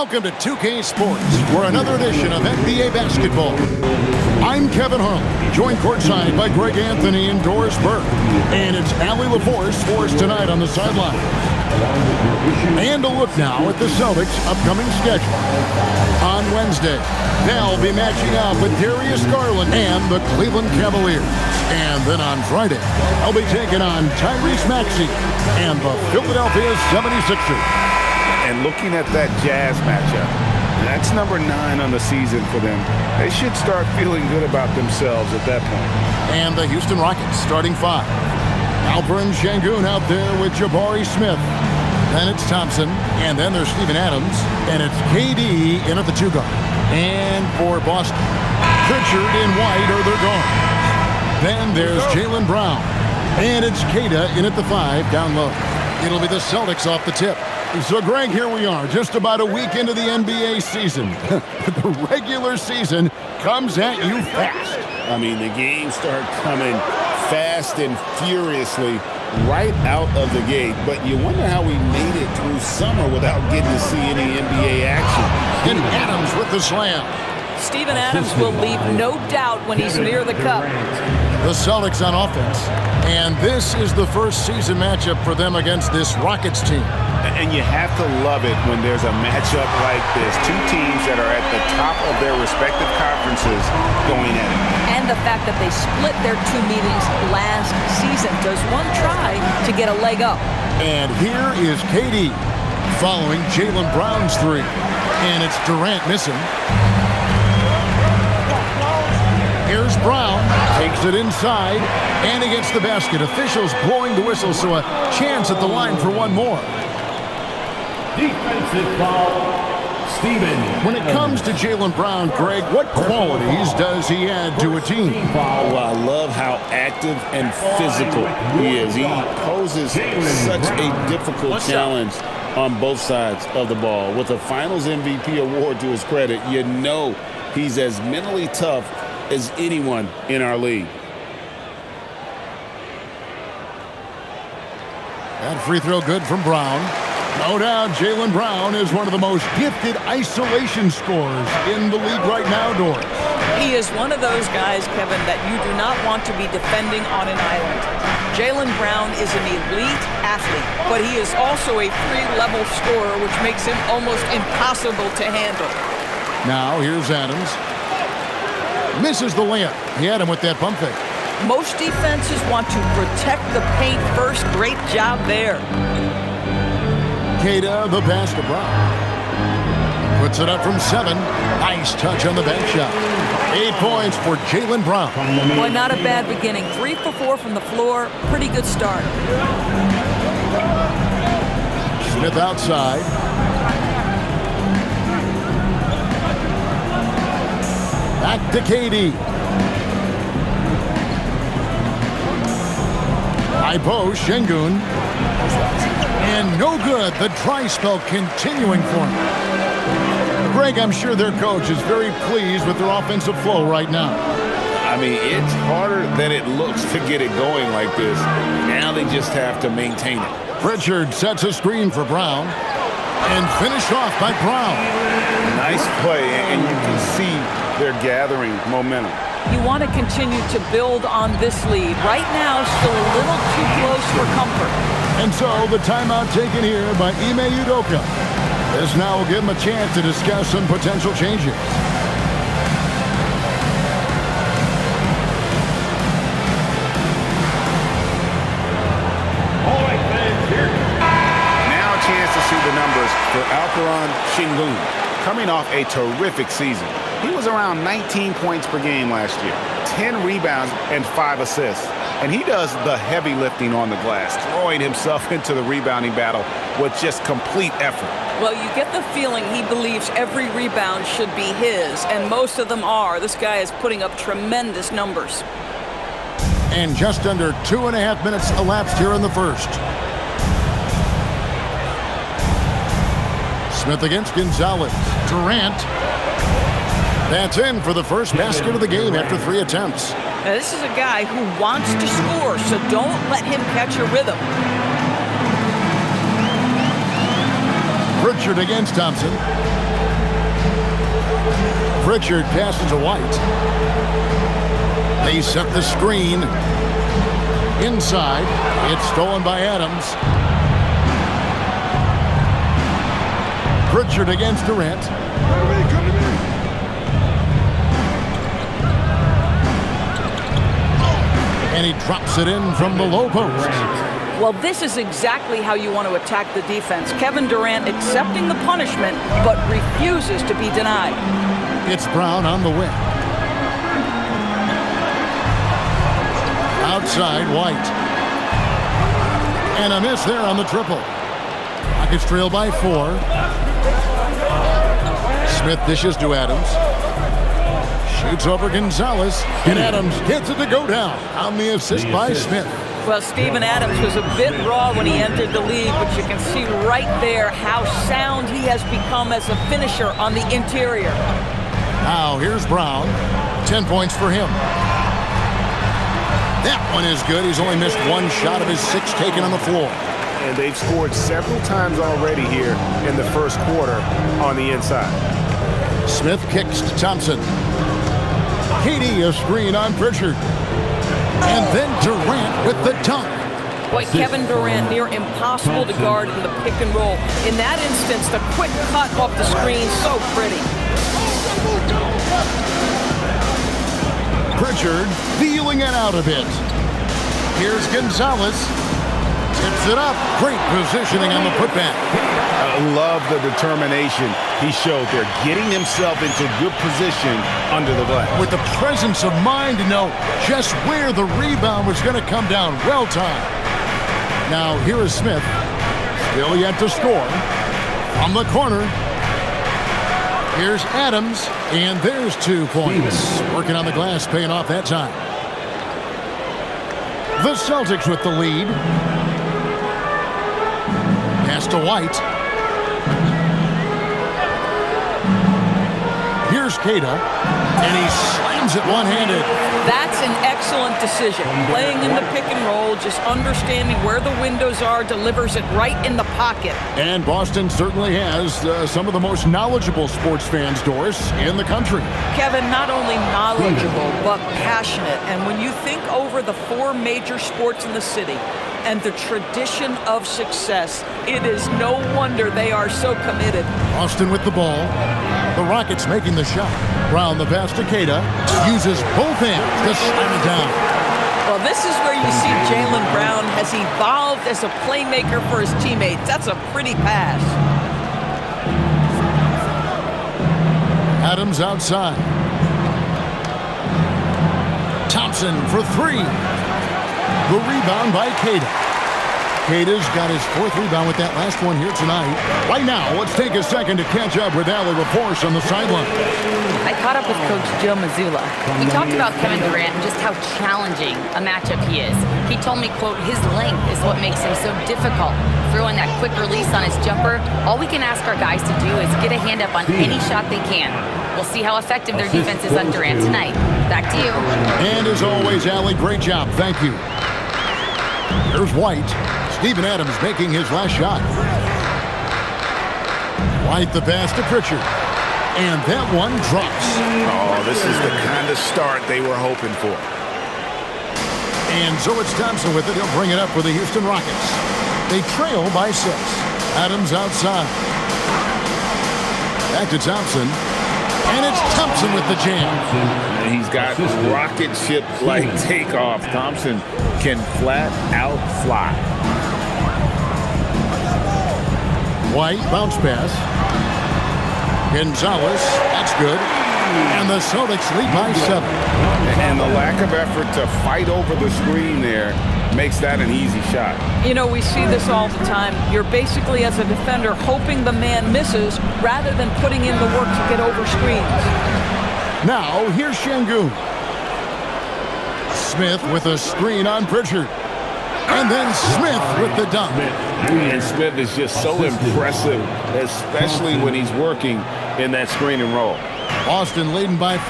Welcome to 2K Sports for another edition of NBA basketball. I'm Kevin Harlan, joined courtside by Greg Anthony and Doris Burke. And it's Allie LaForce for us tonight on the sideline. And a look now at the Celtics' upcoming schedule. On Wednesday, they'll be matching up with Darius Garland and the Cleveland Cavaliers. And then on Friday, they'll be taking on Tyrese Maxey and the Philadelphia 76ers. And looking at that Jazz matchup, that's number 9 on the season for them. They should start feeling good about themselves at that point. And the Houston Rockets starting 5. Alperen Sengun out there with Jabari Smith. Then it's Thompson, and then there's Steven Adams, and it's KD in at the 2 guard. And for Boston, Pritchard and White are their guards. Then there's Jaylen Brown, and it's Kata in at the 5 down low. It'll be the Celtics off the tip. So, Greg, here we are, just about a week into the NBA season. The regular season comes at you fast. I mean, the games start coming fast and furiously right out of the gate. But you wonder how we made it through summer without getting to see any NBA action. And Adams with the slam. Steven Adams will leave no doubt when he's near the cup. The Celtics on offense. And this is the first season matchup for them against this Rockets team. And you have to love it when there's a matchup like this. 2 teams that are at the top of their respective conferences going at it. And the fact that they split their 2 meetings last season. Does one try to get a leg up? And here is KD following Jaylen Brown's 3. And it's Durant missing. Here's Brown, takes it inside, and against the basket. Officials blowing the whistle, so a chance at the line for one more. Defensive foul, Steven. When it comes to Jaylen Brown, Greg, what qualities does he add to a team? Well, I love how active and physical he is. He poses such a difficult challenge on both sides of the ball. With a Finals MVP award to his credit, you know he's as mentally tough as anyone in our league. That free throw good from Brown. No doubt Jaylen Brown is one of the most gifted isolation scorers in the league right now, Doris. He is one of those guys, Kevin, that you do not want to be defending on an island. Jaylen Brown is an elite athlete, but he is also a 3-level scorer, which makes him almost impossible to handle. Now here's Adams. Misses the layup. He had him with that pump fake. Most defenses want to protect the paint first. Great job there. Kata, the pass to Brown. Puts it up from 7. Nice touch on the back shot. 8 points for Jaylen Brown. Boy, not a bad beginning. 3 for 4 from the floor. Pretty good start. Smith outside. Back to KD. High post, Sengun. And no good. The dry spell continuing for him. Greg, I'm sure their coach is very pleased with their offensive flow right now. I mean, it's harder than it looks to get it going like this. Now they just have to maintain it. Pritchard sets a screen for Brown. And finished off by Brown. Nice play, and you can see they're gathering momentum. You want to continue to build on this lead. Right now, still a little too close for comfort. And so the timeout taken here by Ime Udoka. This now will give him a chance to discuss some potential changes. Now a chance to see the numbers for Alperen Sengun, coming off a terrific season. He was around 19 points per game last year, 10 rebounds and 5 assists. And he does the heavy lifting on the glass, throwing himself into the rebounding battle with just complete effort. Well, you get the feeling he believes every rebound should be his, and most of them are. This guy is putting up tremendous numbers. And just under 2.5 minutes elapsed here in the first. Smith against Gonzalez. Durant. That's in for the first basket of the game after 3 attempts. Now, this is a guy who wants to score, so don't let him catch a rhythm. Pritchard against Thompson. Pritchard passes to White. They set the screen. Inside. It's stolen by Adams. Pritchard against Durant. And he drops it in from the low post. Well, this is exactly how you want to attack the defense. Kevin Durant accepting the punishment, but refuses to be denied. It's Brown on the wing. Outside, White. And a miss there on the triple. Rockets trail by 4. Smith dishes to Adams. Shoots over Gonzalez. And Adams gets it to go down on the assist by Smith. Well, Steven Adams was a bit raw when he entered the league, but you can see right there how sound he has become as a finisher on the interior. Now, here's Brown. 10 points for him. That one is good. He's only missed one shot of his 6 taken on the floor. And they've scored several times already here in the first quarter on the inside. Smith kicks to Thompson. KD a screen on Pritchard. And then Durant with the dunk. Boy, Kevin Durant near impossible to guard in the pick and roll. In that instance, the quick cut off the screen, so pretty. Pritchard feeling it out a bit. Here's Gonzalez. Tips it up. Great positioning on the putback. I love the determination he showed there, getting himself into good position under the glass. With the presence of mind to know just where the rebound was going to come down. Well timed. Now here is Smith. Still yet to score. From the corner. Here's Adams. And there's 2 points. Working on the glass, paying off that time. The Celtics with the lead. Pass to White. Here's Kata, and he slams it one-handed. That's an excellent decision. Playing in the pick and roll, just understanding where the windows are, delivers it right in the pocket. And Boston certainly has some of the most knowledgeable sports fans, Doris, in the country. Kevin, not only knowledgeable, but passionate. And when you think over the 4 major sports in the city and the tradition of success, it is no wonder they are so committed. Boston with the ball. The Rockets making the shot. Brown the pass to Kata. Uses both hands to slam it down. Well, this is where you see Jaylen Brown has evolved as a playmaker for his teammates. That's a pretty pass. Adams outside. Thompson for 3. The rebound by Kata. Kata's got his 4th rebound with that last one here tonight. Right now, let's take a second to catch up with Allie LaForce on the sideline. I caught up with Coach Joe Mazzulla. We talked about Kevin Durant and just how challenging a matchup he is. He told me, quote, his length is what makes him so difficult. Throwing that quick release on his jumper, all we can ask our guys to do is get a hand up on any shot they can. We'll see how effective their defense is on Durant tonight. Back to you. And as always, Allie, great job. Thank you. Here's White. Steven Adams making his last shot. White the pass to Pritchard. And that one drops. Oh, this is the kind of start they were hoping for. And so it's Thompson with it. He'll bring it up for the Houston Rockets. They trail by 6. Adams outside. Back to Thompson. And it's Thompson with the jam. And he's got rocket ship-like takeoff. Thompson can flat out fly. White bounce pass. Gonzalez, that's good. And the Celtics lead by 7. And the lack of effort to fight over the screen there makes that an easy shot. You know, we see this all the time. You're basically, as a defender, hoping the man misses rather than putting in the work to get over screens. Now, here's Şengün. Smith with a screen on Pritchard. And then Smith with the dunk. And Smith is just so impressive, especially when he's working in that screen and roll. Boston leading by 5.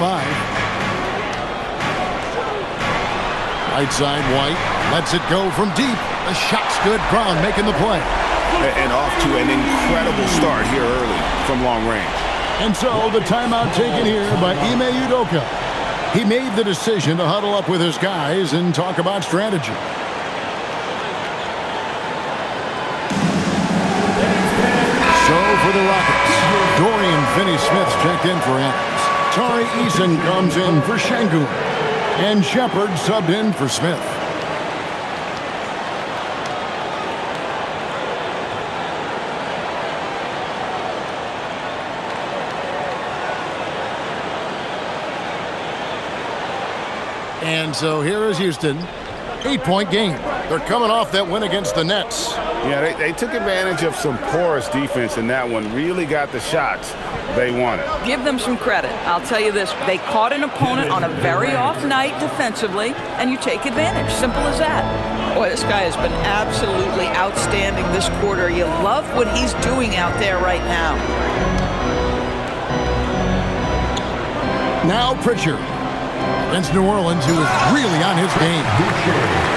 Right side, White lets it go from deep. The shot's good. Brown making the play. And off to an incredible start here early from long range. And so the timeout taken here by Ime Udoka. He made the decision to huddle up with his guys and talk about strategy. So for the Rockets, Dorian Finney-Smith's checked in for Adams. Tari Eason comes in for Şengün. And Shepard subbed in for Smith. And so here is Houston. 8-point game. They're coming off that win against the Nets. Yeah, they took advantage of some porous defense in that one. Really got the shots they wanted. Give them some credit. I'll tell you this. They caught an opponent on a very off night defensively, and you take advantage. Simple as that. Boy, this guy has been absolutely outstanding this quarter. You love what he's doing out there right now. Now Pritchard against New Orleans, who is really on his game.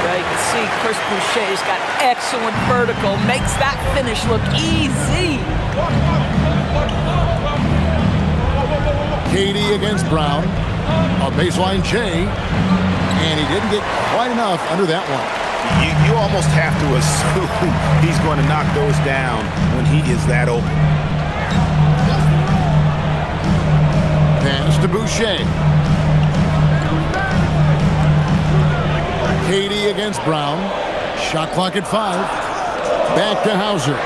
Yeah, you can see Chris Boucher's got excellent vertical. Makes that finish look easy. KD against Brown. A baseline J. And he didn't get quite enough under that one. You almost have to assume he's going to knock those down when he is that open. Pass to Boucher. KD against Brown. Shot clock at 5. Back to Hauser.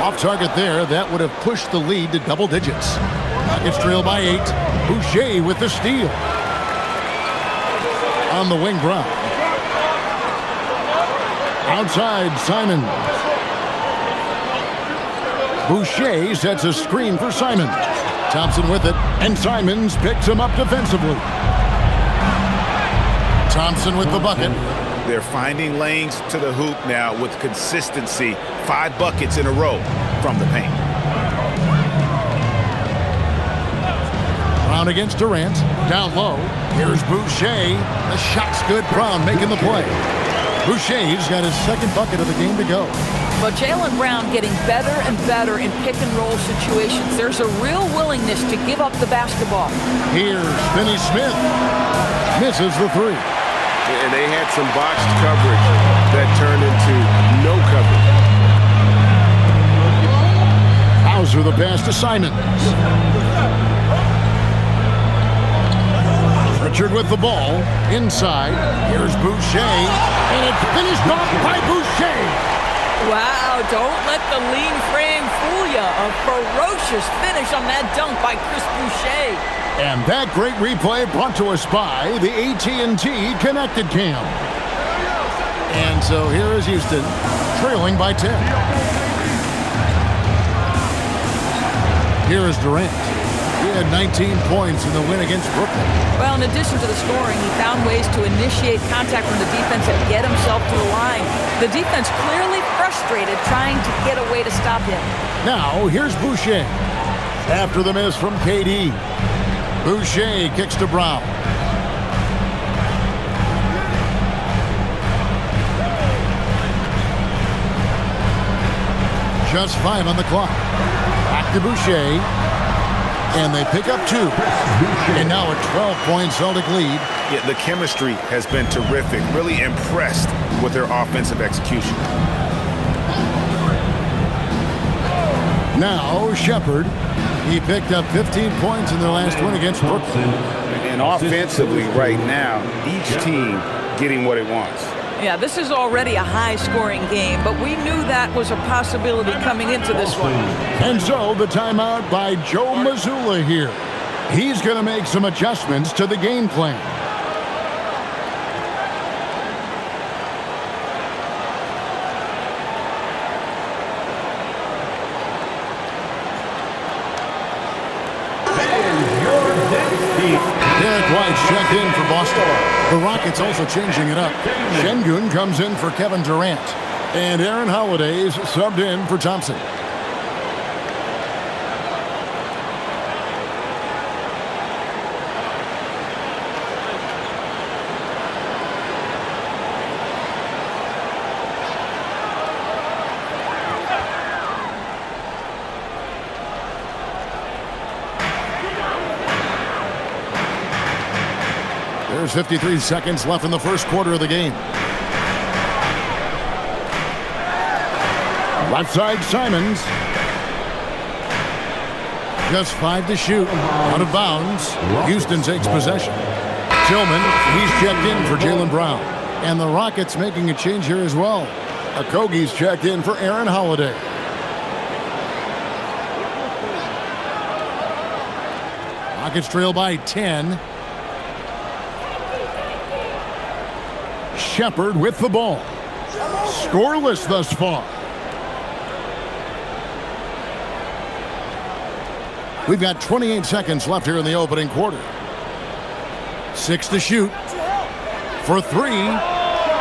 Off target there. That would have pushed the lead to double digits. It's trailed by 8. Boucher with the steal. On the wing, Brown. Outside, Simon. Boucher sets a screen for Simon. Thompson with it, and Simons picks him up defensively. Thompson with the bucket. They're finding lanes to the hoop now with consistency. 5 buckets in a row from the paint. Brown against Durant. Down low. Here's Boucher. The shot's good. Brown making the play. Boucher's got his second bucket of the game to go. But Jaylen Brown getting better and better in pick-and-roll situations. There's a real willingness to give up the basketball. Here's Finney-Smith. Misses the 3. And they had some botched coverage that turned into no coverage. Hauser the pass to Simons. Pritchard with the ball. Inside. Here's Boucher. And it's finished off by Boucher. Wow, don't let the lean frame fool you. A ferocious finish on that dunk by Chris Boucher. And that great replay brought to us by the AT&T Connected Cam. And so here is Houston, trailing by 10. Here is Durant. He had 19 points in the win against Brooklyn. Well, in addition to the scoring, he found ways to initiate contact from the defense and get himself to the line. The defense clearly frustrated trying to get a way to stop him. Now, here's Boucher. After the miss from KD. Boucher kicks to Brown. Just 5 on the clock. Back to Boucher. And they pick up 2. And now a 12-point Celtic lead. Yeah, the chemistry has been terrific. Really impressed with their offensive execution. Now, Shepard. He picked up 15 points in their last win against Brooklyn. And offensively right now, each team getting what it wants. Yeah, this is already a high-scoring game, but we knew that was a possibility coming into this one. And so the timeout by Joe Mazzulla here. He's going to make some adjustments to the game plan. Derek White's checked in for Boston. The Rockets also changing it up. Şengün comes in for Kevin Durant. And Aaron Holiday's subbed in for Thompson. There's 53 seconds left in the first quarter of the game. Left side, Simons. Just 5 to shoot. Out of bounds. Houston takes possession. Tillman, he's checked in for Jaylen Brown. And the Rockets making a change here as well. Okogie's checked in for Aaron Holiday. Rockets trail by 10. Shepard with the ball. Scoreless thus far. We've got 28 seconds left here in the opening quarter. 6 to shoot. For 3.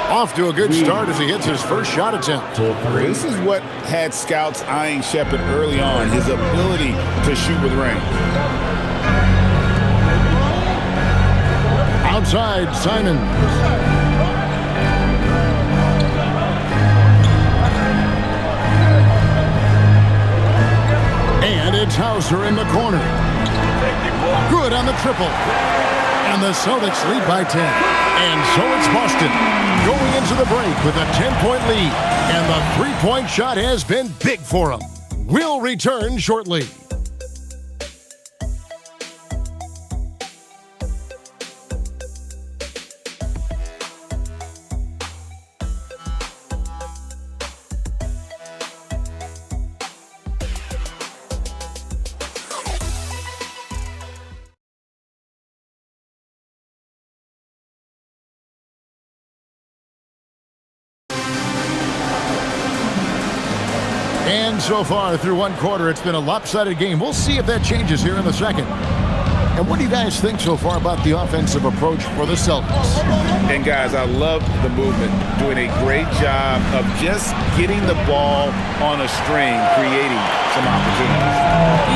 Off to a good start as he hits his first shot attempt. This is what had scouts eyeing Shepard early on, his ability to shoot with range. Outside, Simons. And it's Hauser in the corner. Good on the triple. And the Celtics lead by 10. And so it's Boston going into the break with a 10-point lead. And the three-point shot has been big for them. We'll return shortly. And so far through one quarter, it's been a lopsided game. We'll see if that changes here in the second. And what do you guys think so far about the offensive approach for the Celtics? And guys, I love the movement. Doing a great job of just getting the ball on a string, creating some opportunities.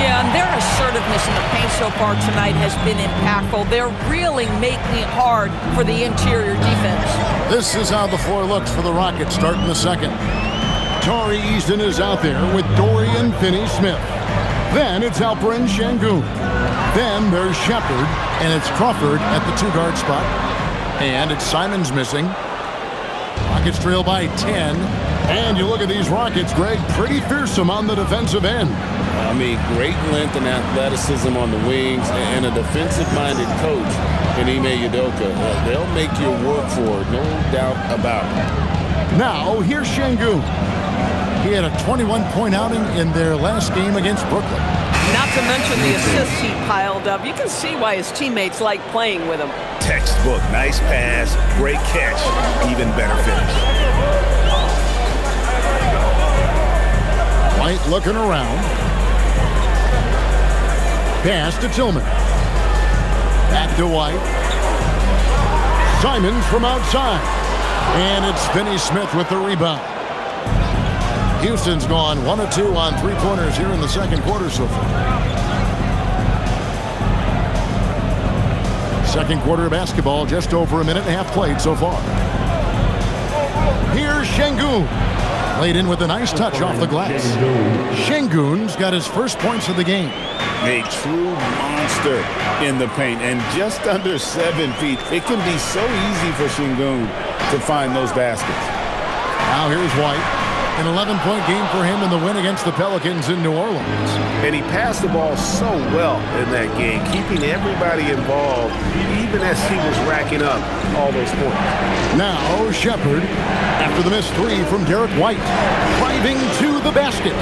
Yeah, and their assertiveness in the paint so far tonight has been impactful. They're really making it hard for the interior defense. This is how the floor looks for the Rockets starting the second. Tari Easton is out there with Dorian Finney-Smith. Then it's Alperen Sengun. Then there's Shepard, and it's Crawford at the two-guard spot. And it's Simons missing. Rockets trail by 10. And you look at these Rockets, Greg, pretty fearsome on the defensive end. I mean, great length and athleticism on the wings and a defensive-minded coach in Ime Udoka. They'll make you work for it, no doubt about it. Now, here's Sengun. He had a 21-point outing in their last game against Brooklyn. Not to mention the assists he piled up. You can see why his teammates like playing with him. Textbook, nice pass, great catch, even better finish. White looking around. Pass to Tillman. Back to White. Simons from outside. And it's Finney-Smith with the rebound. Houston's gone 1 of 2 on three-pointers here in the second quarter so far. Second quarter of basketball, just over a minute and a half played so far. Here's Sengun. Laid in with a nice touch off the glass. Sengun's got his first points of the game. A true monster in the paint, and just under 7 feet. It can be so easy for Sengun to find those baskets. Now here's White. An 11-point game for him in the win against the Pelicans in New Orleans. And he passed the ball so well in that game, keeping everybody involved, even as he was racking up all those points. Now Shepard, after the missed three from Derek White, driving to the basket.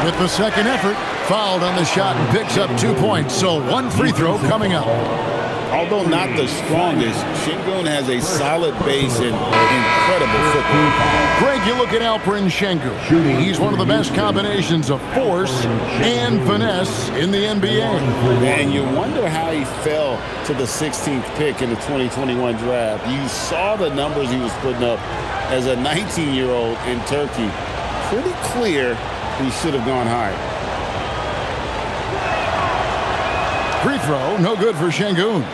With the second effort, fouled on the shot and picks up 2 points. So one free throw coming up. Although not the strongest, Sengun has a solid base and incredible football. Greg, you look at Alperen Sengun. He's one of the best combinations of force and finesse in the NBA. And you wonder how he fell to the 16th pick in the 2021 draft. You saw the numbers he was putting up as a 19-year-old in Turkey. Pretty clear he should have gone higher. Free throw, no good for Sengun.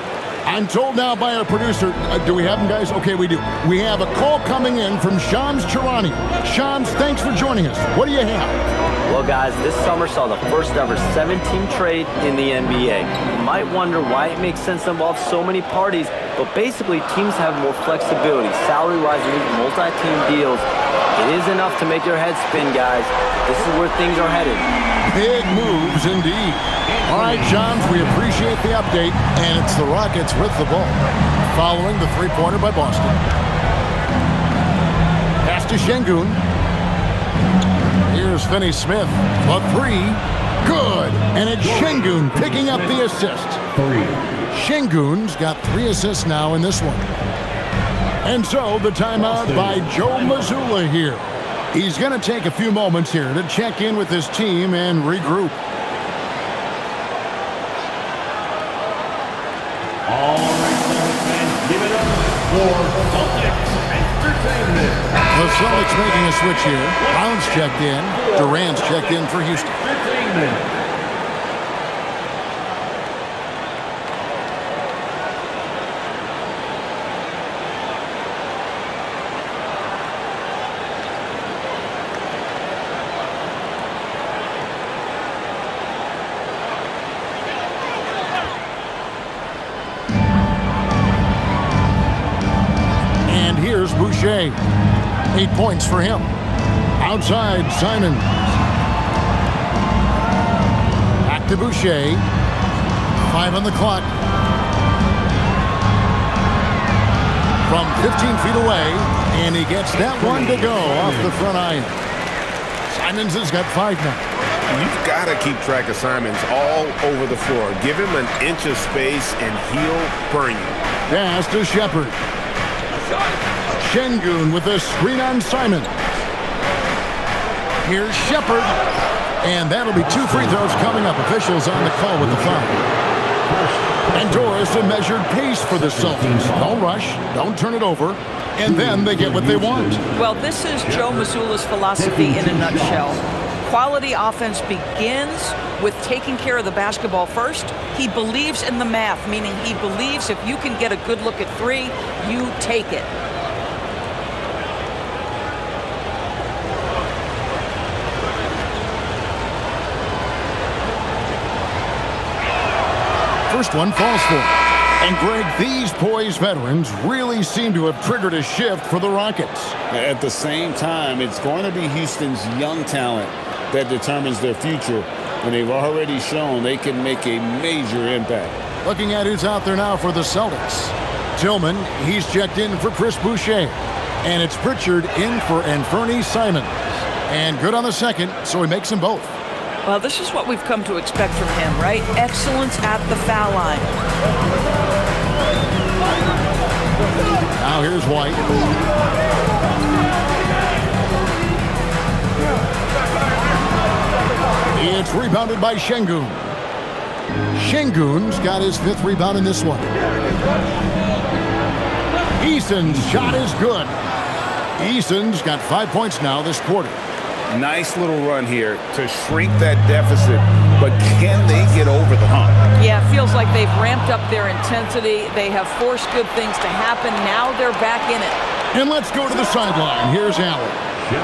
I'm told now by our producer, do we have him, guys? Okay, we do. We have a call coming in from Shams Charani. Shams, thanks for joining us. What do you have? Well, guys, this summer saw the first ever 7-team trade in the NBA. You might wonder why it makes sense to involve so many parties, But basically, teams have more flexibility. Salary-wise, in these multi-team deals, it is enough to make your head spin, guys. This is where things are headed. Big moves indeed. All right, Johns, we appreciate the update, and it's the Rockets with the ball. Following the three-pointer by Boston. Pass to Şengün. Here's Finney-Smith. The three. Good. And it's Şengün picking up the assist. Şengün's got 3 assists now in this one. And so the timeout by Joe Mazzulla here. He's going to take a few moments here to check in with his team and regroup. All right, Celtics fans, give it up for Celtics Entertainment. The Celtics making a switch here. Brown's checked in. Durant's checked in for Houston. Entertainment. Here's Boucher. 8 points for him. Outside, Simon. Back to Boucher. 5 on the clock. From 15 feet away, and he gets that one to go off the front iron. Simons has got 5 now. You've got to keep track of Simons all over the floor. Give him an inch of space, and he'll burn you. Pass to Shepard. Şengün with a screen on Simon. Here's Shepard. And that'll be 2 free throws coming up. Officials on the call with the foul. And Doris, a measured pace for the Celtics. Don't rush. Don't turn it over. And then they get what they want. Well, this is Joe Mazzulla's philosophy in a nutshell. Quality offense begins with taking care of the basketball first. He believes in the math, meaning he believes if you can get a good look at 3, you take it. First one falls for him. And Greg, these poised veterans really seem to have triggered a shift for the Rockets. At the same time, it's going to be Houston's young talent that determines their future. And they've already shown they can make a major impact. Looking at who's out there now for the Celtics. Tillman, he's checked in for Chris Boucher. And it's Pritchard in for Anfernee Simons. And good on the second, so he makes them both. Well, this is what we've come to expect from him, right? Excellence at the foul line. Now here's White. It's rebounded by Şengün. Şengün's got his 5th rebound in this one. Eason's shot is good. Eason's got 5 points now this quarter. Nice little run here to shrink that deficit, but can they get over the hump? Yeah, it feels like they've ramped up their intensity. They have forced good things to happen. Now they're back in it. And let's go to the sideline. Here's Allen.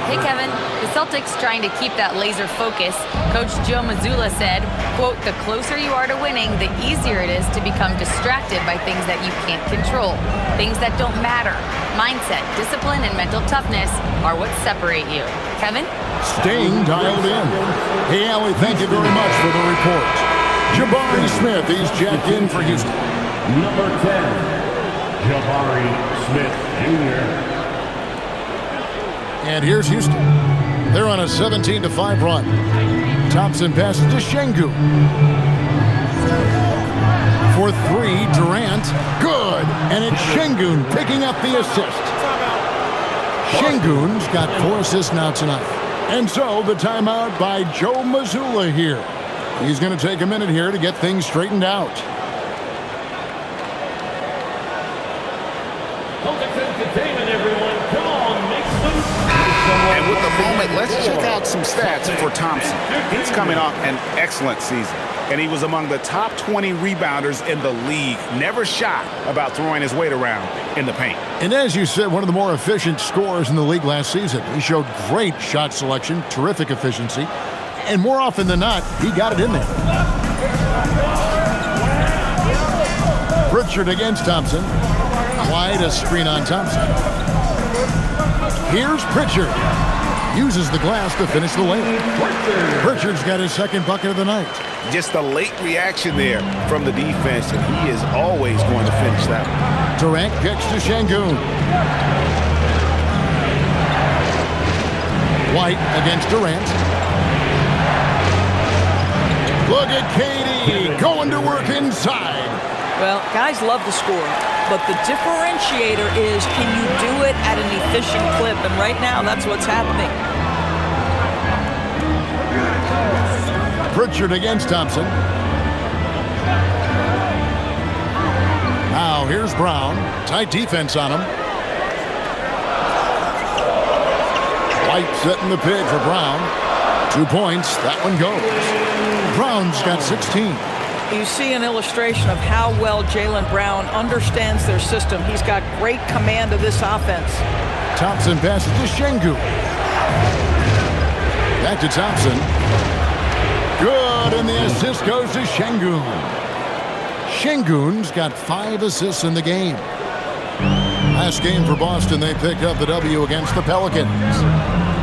Hey, Kevin. The Celtics trying to keep that laser focus. Coach Joe Mazzulla said, quote, the closer you are to winning, the easier it is to become distracted by things that you can't control, things that don't matter. Mindset, discipline, and mental toughness are what separate you. Kevin? Staying dialed in. Hey, Allie, thank you very much for the report. Jabari Smith, he's checked in for Houston. Number 10, Jabari Smith Jr. And here's Houston. They're on a 17-5 run. Thompson passes to Şengün. For 3, Durant. Good. And it's Şengün picking up the assist. Şengün's got 4 assists now tonight. And so the timeout by Joe Mazzulla here. He's going to take a minute here to get things straightened out. Entertainment, everyone. Come on, make some. And with the moment, let's check out some stats for Thompson. He's coming off an excellent season, and he was among the top 20 rebounders in the league. Never shy about throwing his weight around in the paint. And as you said, one of the more efficient scorers in the league last season. He showed great shot selection, terrific efficiency, and more often than not, he got it in there. Pritchard against Thompson. Wide, a screen on Thompson. Here's Pritchard. Uses the glass to finish the lane. Pritchard's got his second bucket of the night. Just a late reaction there from the defense, and he is always going to finish that one. Durant kicks to Şengün. White against Durant. Look at KD going to work inside. Well, guys love to score, but the differentiator is, can you do it at an efficient clip? And right now, that's what's happening. Pritchard against Thompson. Now here's Brown. Tight defense on him. White setting the pitch for Brown. 2 points. That one goes. Brown's got 16. You see an illustration of how well Jaylen Brown understands their system. He's got great command of this offense. Thompson passes to Şengün. Back to Thompson. Good, and the assist goes to Şengün. Şengün's got 5 assists in the game. Last game for Boston, they picked up the W against the Pelicans.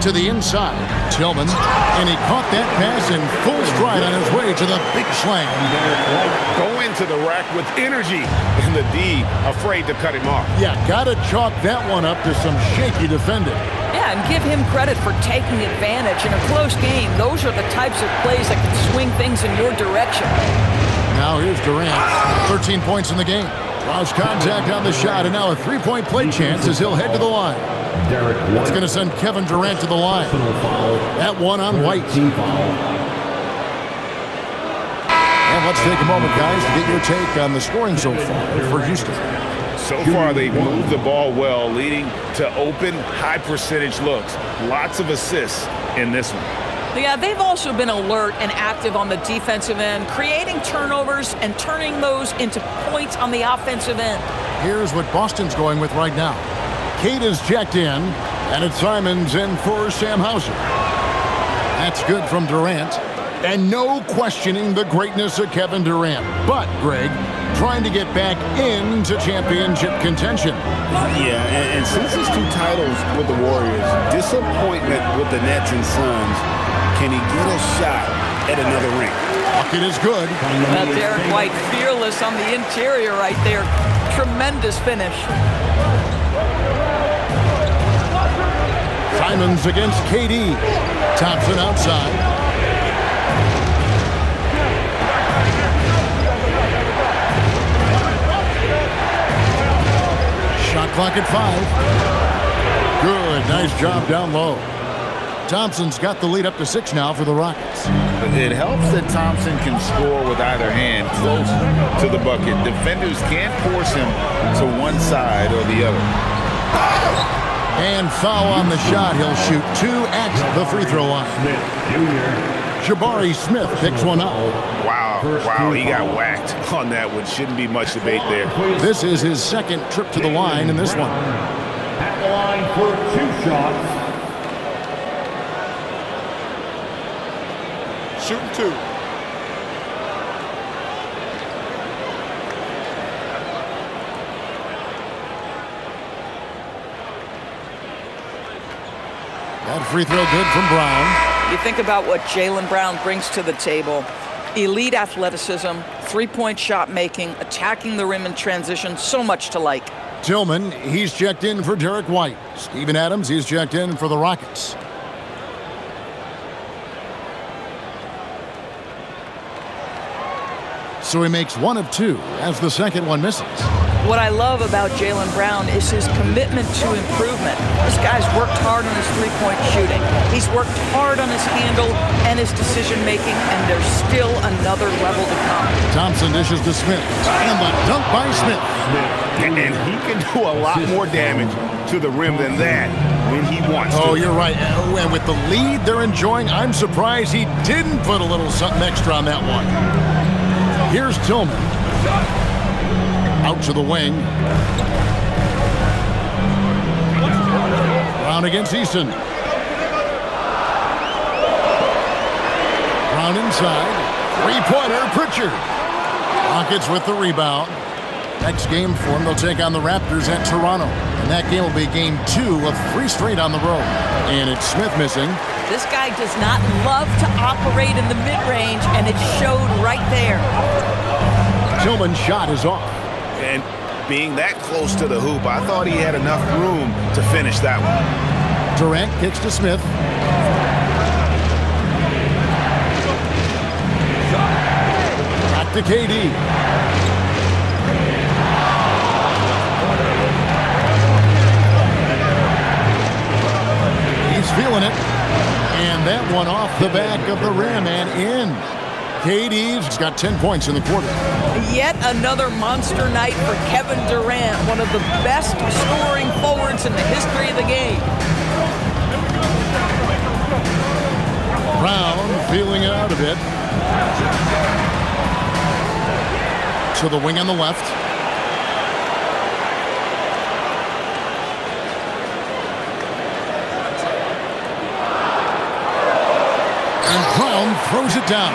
To the inside, Tillman, and he caught that pass in full stride on his way to the big slam. Go into the rack with energy, and the D afraid to cut him off. Yeah, gotta chalk that one up to some shaky defending. Yeah, and give him credit for taking advantage. In a close game, those are the types of plays that can swing things in your direction. Now here's Durant, 13 points in the game. Draws contact on the shot, and now a three-point play chance as he'll head to the line. That's going to send Kevin Durant to the line. That one on White. And let's take a moment, guys, to get your take on the scoring so far for Houston. So far, they've moved the ball well, leading to open, high-percentage looks. Lots of assists in this one. Yeah, they've also been alert and active on the defensive end, creating turnovers and turning those into points on the offensive end. Here's what Boston's going with right now. Kate is checked in, and it's Simons in for Sam Hauser. That's good from Durant. And no questioning the greatness of Kevin Durant. But, Greg, trying to get back into championship contention. Yeah, and since his 2 titles with the Warriors, disappointment with the Nets and Suns, can he get a shot at another ring? Bucket is good. Derek White fearless on the interior right there. Tremendous finish. Simons against KD. Thompson outside. Shot clock at 5. Good. Nice job down low. Thompson's got the lead up to 6 now for the Rockets. It helps that Thompson can score with either hand close to the bucket. Defenders can't force him to one side or the other. And foul on the shot. He'll shoot 2 at the free throw line. Jabari Smith picks one up. Wow, he got whacked on that one. Shouldn't be much debate there. This is his second trip to the line in this one. At the line for 2 shots. Shooting 2. That free throw good from Brown. You think about what Jaylen Brown brings to the table. Elite athleticism, 3-point shot making, attacking the rim in transition, so much to like. Tillman, he's checked in for Derek White. Steven Adams, he's checked in for the Rockets. So he makes 1 of 2 as the second one misses. What I love about Jaylen Brown is his commitment to improvement. This guy's worked hard on his 3-point shooting. He's worked hard on his handle and his decision-making, and there's still another level to come. Thompson dishes to Smith, and the dunk by Smith. And he can do a lot more damage to the rim than that when he wants to. Oh, you're right. And with the lead they're enjoying, I'm surprised he didn't put a little something extra on that one. Here's Tillman. Out to the wing. Brown against Easton. Brown inside. 3-pointer, Pritchard. Rockets with the rebound. Next game for them, they'll take on the Raptors at Toronto. And that game will be game 2 of 3 straight on the road. And it's Smith missing. This guy does not love to operate in the mid-range, and it showed right there. Tillman's shot is off. And being that close to the hoop, I thought he had enough room to finish that one. Durant kicks to Smith. Back to KD. He's feeling it. And that one off the back of the rim and in. KD's got 10 points in the quarter. Yet another monster night for Kevin Durant, one of the best scoring forwards in the history of the game. Brown feeling it out a bit. To the wing on the left. And Brown throws it down.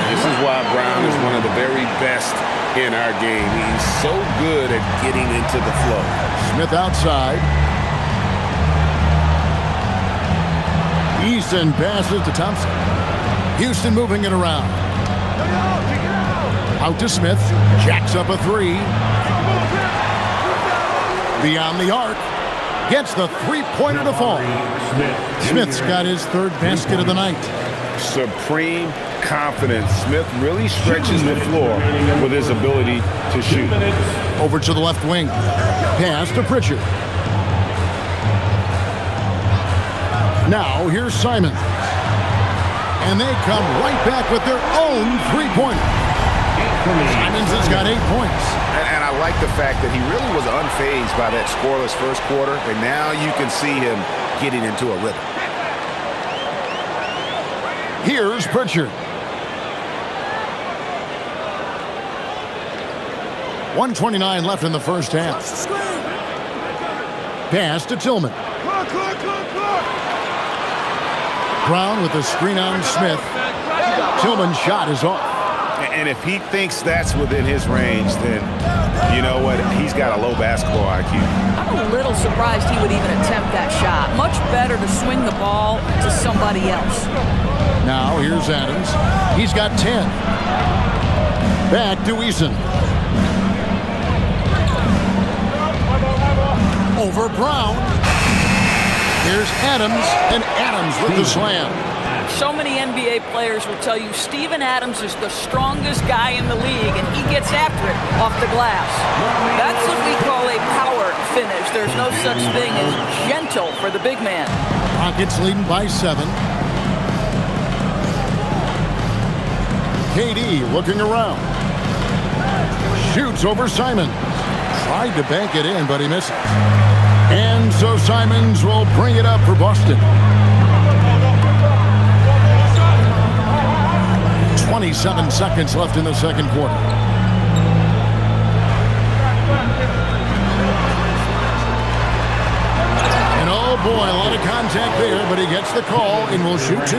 This is why Brown is one of the very best in our game. He's so good at getting into the flow. Smith outside. Easton passes to Thompson. Houston moving it around. Out to Smith. Jacks up a 3. Beyond the arc. Gets the 3-pointer to fall. Smith's got his 3rd basket of the night. Supreme confidence. Smith really stretches the floor with his ability to shoot. Over to the left wing. Pass to Pritchard. Now here's Simon. And they come right back with their own 3-pointer. Simons has got 8 points. And I like the fact that he really was unfazed by that scoreless first quarter, and now you can see him getting into a rhythm. Here's Pritchard. 1:29 left in the first half. Pass to Tillman. Brown with the screen on Smith. Tillman's shot is off. And if he thinks that's within his range, then you know what? He's got a low basketball IQ. I'm a little surprised he would even attempt that shot. Much better to swing the ball to somebody else. Now here's Adams. He's got 10. Back to Eason. Over Brown. Here's Adams, and Adams with the slam. So many NBA players will tell you Steven Adams is the strongest guy in the league, and he gets after it off the glass. That's what we call a power finish. There's no such thing as gentle for the big man. Rockets leading by 7. KD looking around. Shoots over Simon. Tried to bank it in, but he missed it. And so Simons will bring it up for Boston. 27 seconds left in the second quarter. And oh boy, a lot of contact there, but he gets the call and will shoot 2.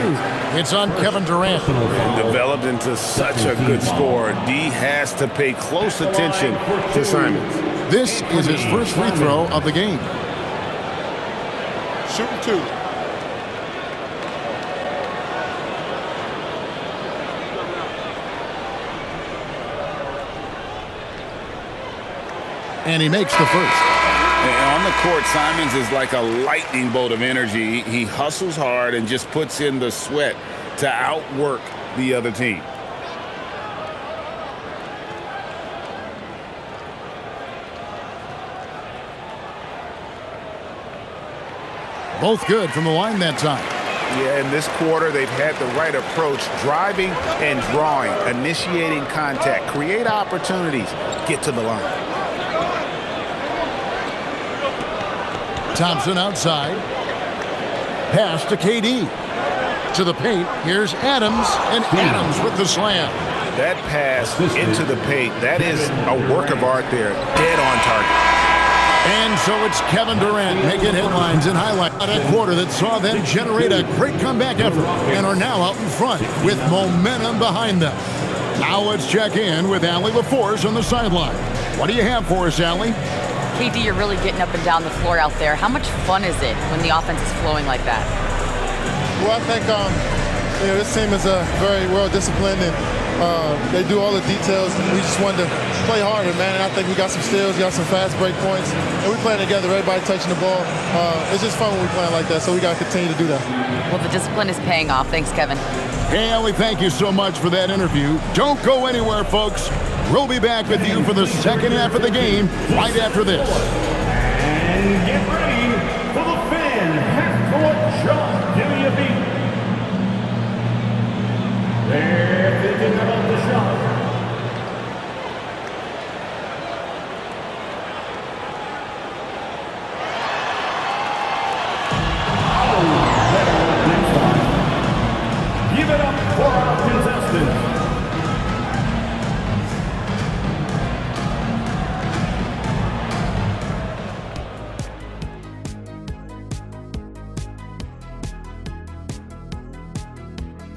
It's on Kevin Durant. And developed into such a good scorer. D has to pay close attention to Simons. This is his first free throw of the game. Shooting 2. And he makes the first. And on the court, Simons is like a lightning bolt of energy. He hustles hard and just puts in the sweat to outwork the other team. Both good from the line that time. Yeah, in this quarter, they've had the right approach, driving and drawing, initiating contact, create opportunities, get to the line. Thompson outside. Pass to KD. To the paint. Here's Adams, and Adams with the slam. That pass into the paint, that is a work of art there, dead on target. And so it's Kevin Durant making headlines and highlights of that quarter that saw them generate a great comeback effort and are now out in front with momentum behind them. Now let's check in with Allie LaForce on the sideline. What do you have for us, Allie? KD, you're really getting up and down the floor out there. How much fun is it when the offense is flowing like that? Well, I think this team is very well disciplined, and they do all the details. We just wanted to play harder, man, and I think we got some steals, got some fast break points, and we're playing together, everybody touching the ball. It's just fun when we're playing like that, so we got to continue to do that. Well, the discipline is paying off. Thanks, Kevin. Hey, Allie, thank you so much for that interview. Don't go anywhere, folks. We'll be back with you for the second half of the game right after this. And get ready for the fan half-court shot. Give me a beat. They're thinking about the shot. Give it up for our contestants.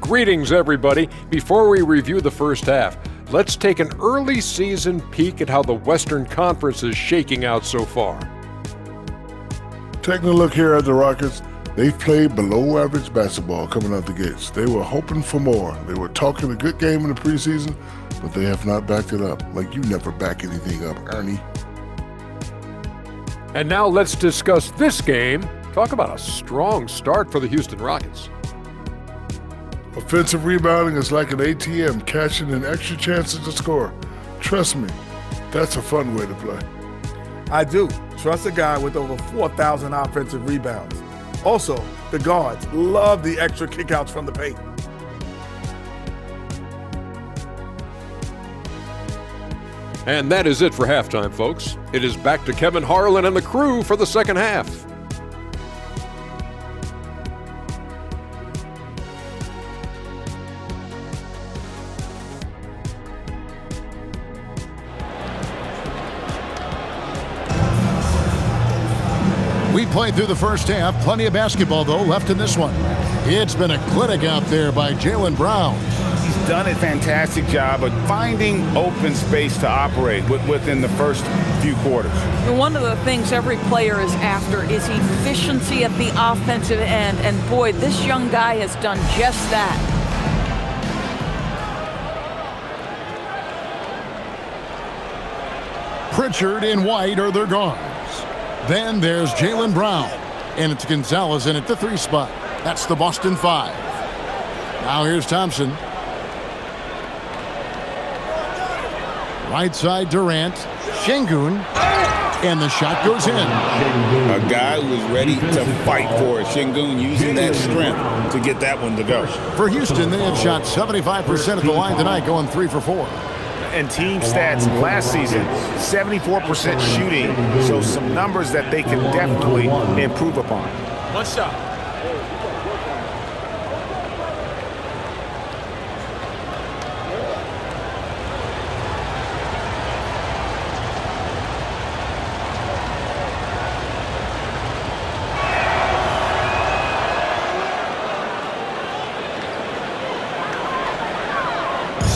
Greetings, everybody. Before we review the first half, let's take an early season peek at how the Western Conference is shaking out so far. Taking a look here at the Rockets, they've played below average basketball coming out the gates. They were hoping for more. They were talking a good game in the preseason, but they have not backed it up. Like you never back anything up, Ernie. And now let's discuss this game. Talk about a strong start for the Houston Rockets. Offensive rebounding is like an ATM, cashing in extra chances to score. Trust me, that's a fun way to play. I do. Trust a guy with over 4,000 offensive rebounds. Also, the guards love the extra kickouts from the paint. And that is it for halftime, folks. It is back to Kevin Harlan and the crew for the second half. We played through the first half. Plenty of basketball, though, left in this one. It's been a clinic out there by Jaylen Brown. He's done a fantastic job of finding open space to operate within the first few quarters. One of the things every player is after is efficiency at the offensive end. And boy, this young guy has done just that. Pritchard and White are their guards. Then there's Jaylen Brown, and it's Gonzalez in at the 3 spot. That's the Boston 5. Now here's Thompson. Right side Durant, Şengün, and the shot goes in. A guy who is ready to fight for it. Şengün using that strength to get that one to go. For Houston, they have shot 75% at the line tonight, going 3 for 4. And team stats last season, 74% shooting, so some numbers that they can definitely improve upon. One shot.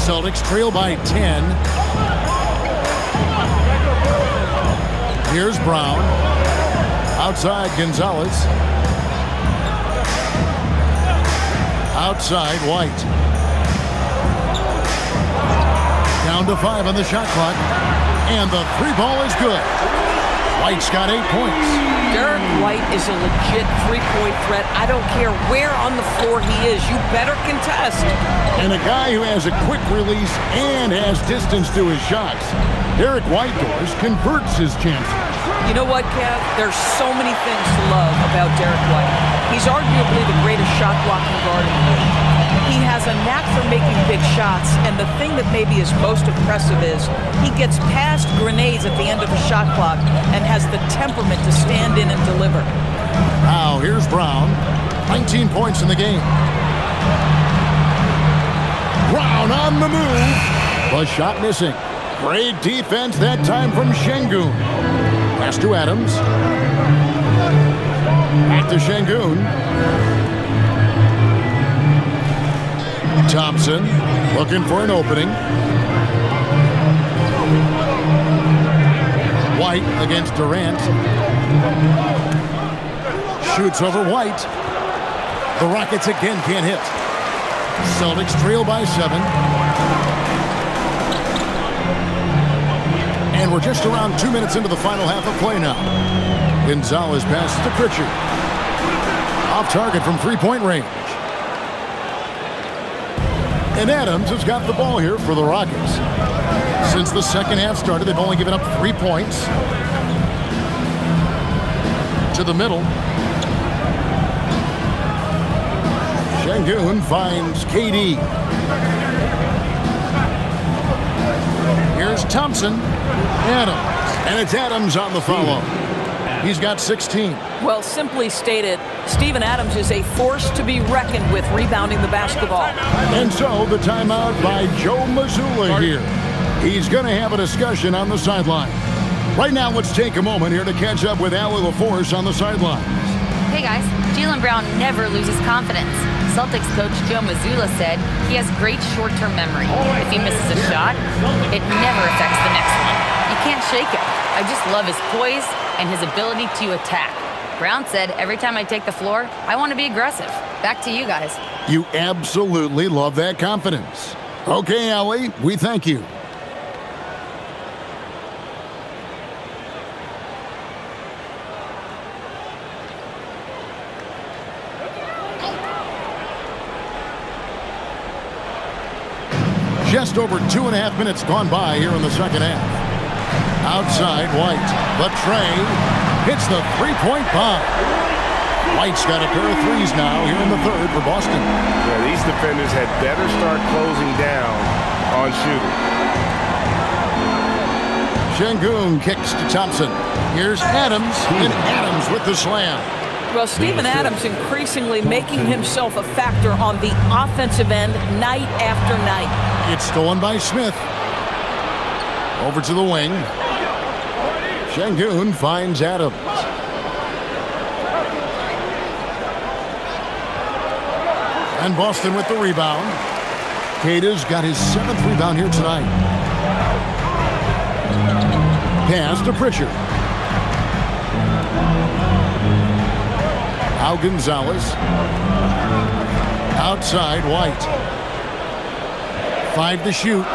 Celtics trail by 10. Here's Brown. Outside Gonzalez. Outside White. Down to 5 on the shot clock. And the 3 ball is good. White's got 8 points. Derek White is a legit 3-point threat. I don't care where on the floor he is. You better contest. And a guy who has a quick release and has distance to his shots. Derek White converts his chances. You know what, Kev? There's so many things to love about Derek White. He's arguably the greatest shot-blocking guard in the league. He has a knack for making big shots, and the thing that maybe is most impressive is he gets past grenades at the end of a shot clock and has the temperament to stand in and deliver. Now, here's Brown. 19 points in the game. Brown on the move. The shot missing. Great defense that time from Şengün. Pass to Adams. Back to Şengün. Thompson looking for an opening. White against Durant. Shoots over White. The Rockets again can't hit. Celtics trail by 7. And we're just around 2 minutes into the final half of play now. Gonzalez passes to Pritchard. Off target from three-point range. And Adams has got the ball here for the Rockets. Since the second half started, they've only given up 3 points. To the middle. Şengün finds KD. Here's Thompson. Adams. And it's Adams on the follow. He's got 16. Well, simply stated, Steven Adams is a force to be reckoned with rebounding the basketball. And so the timeout by Joe Mazzulla here. He's going to have a discussion on the sideline. Right now, let's take a moment here to catch up with Allie LaForce on the sideline. Hey guys, Jaylen Brown never loses confidence. Celtics coach Joe Mazzulla said he has great short-term memory. If he misses a shot, it never affects the next one. You can't shake him. I just love his poise and his ability to attack. Brown said, every time I take the floor, I want to be aggressive. Back to you guys. You absolutely love that confidence. Okay, Allie, we thank you. Just over 2.5 minutes gone by here in the second half. Outside, White. The tray hits the three-point bomb. White's got a pair of threes now here in the third for Boston. Yeah, these defenders had better start closing down on shooting. Şengün kicks to Thompson. Here's Adams, and Adams with the slam. Well, Steven Adams increasingly making himself a factor on the offensive end night after night. It's stolen by Smith. Over to the wing. Şengün finds Adams. And Boston with the rebound. Kada's got his 7th rebound here tonight. Pass to Pritchard. Now Gonzalez. Outside, White. 5 to shoot.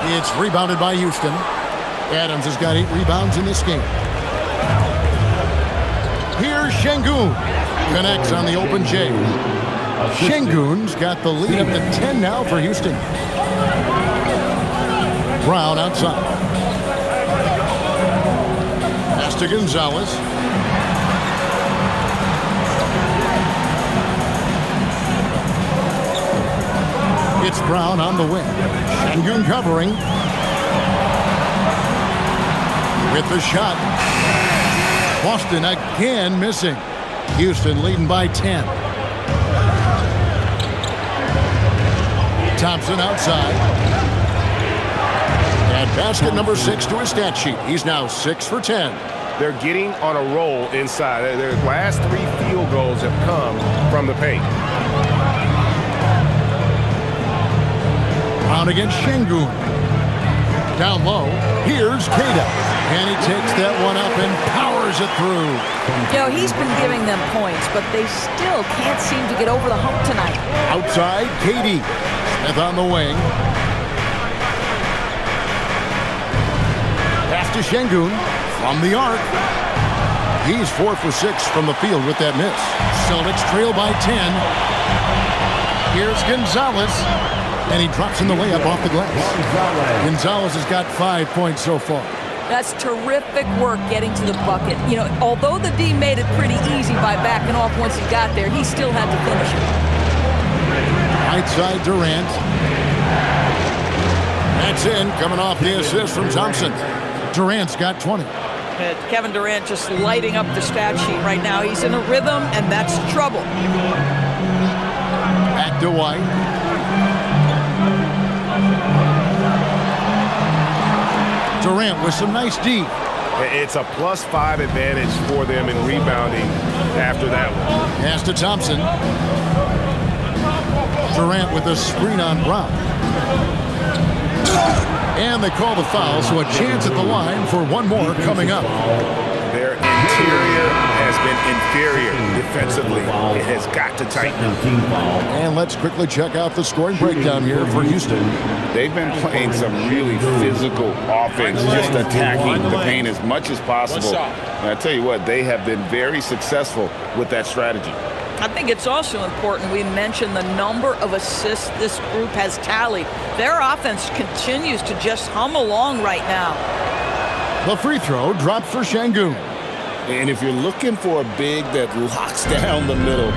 It's rebounded by Houston. Adams has got 8 rebounds in this game. Here's Şengün. Connects on the open J. Şengün's got the lead up to 10 now for Houston. Brown outside. Pass to Gonzalez. It's Brown on the wing. Şengün covering. With the shot. Boston again missing. Houston leading by 10. Thompson outside. And basket number 6 to his stat sheet. He's now 6 for 10. They're getting on a roll inside. Their last 3 field goals have come from the paint. Brown against Şengün. Down low. Here's Kada. And he takes that one up and powers it through. You know, he's been giving them points, but they still can't seem to get over the hump tonight. Outside, KD. Smith on the wing. Pass to Şengün from the arc. He's 4 for 6 from the field with that miss. Celtics trail by 10. Here's Gonzalez. And he drops in the layup off the glass. Gonzalez has got 5 points so far. That's terrific work getting to the bucket. You know, although the D made it pretty easy by backing off once he got there, he still had to finish it. Right side, Durant. That's in, coming off the assist from Thompson. Durant's got 20. Kevin Durant just lighting up the stat sheet right now. He's in a rhythm, and that's trouble. Back to White. Durant with some nice D. It's a +5 advantage for them in rebounding after that one. Pass to Thompson. Durant with a screen on Brown. And they call the foul, so a chance at the line for one more coming up. Their interior has been inferior defensively. It has got to tighten up. And let's quickly check out the scoring breakdown here for Houston. They've been playing some really physical offense, just attacking the paint as much as possible. And I tell you what, they have been very successful with that strategy. I think it's also important we mention the number of assists this group has tallied. Their offense continues to just hum along right now. The free throw drops for Şengün. And if you're looking for a big that locks down the middle,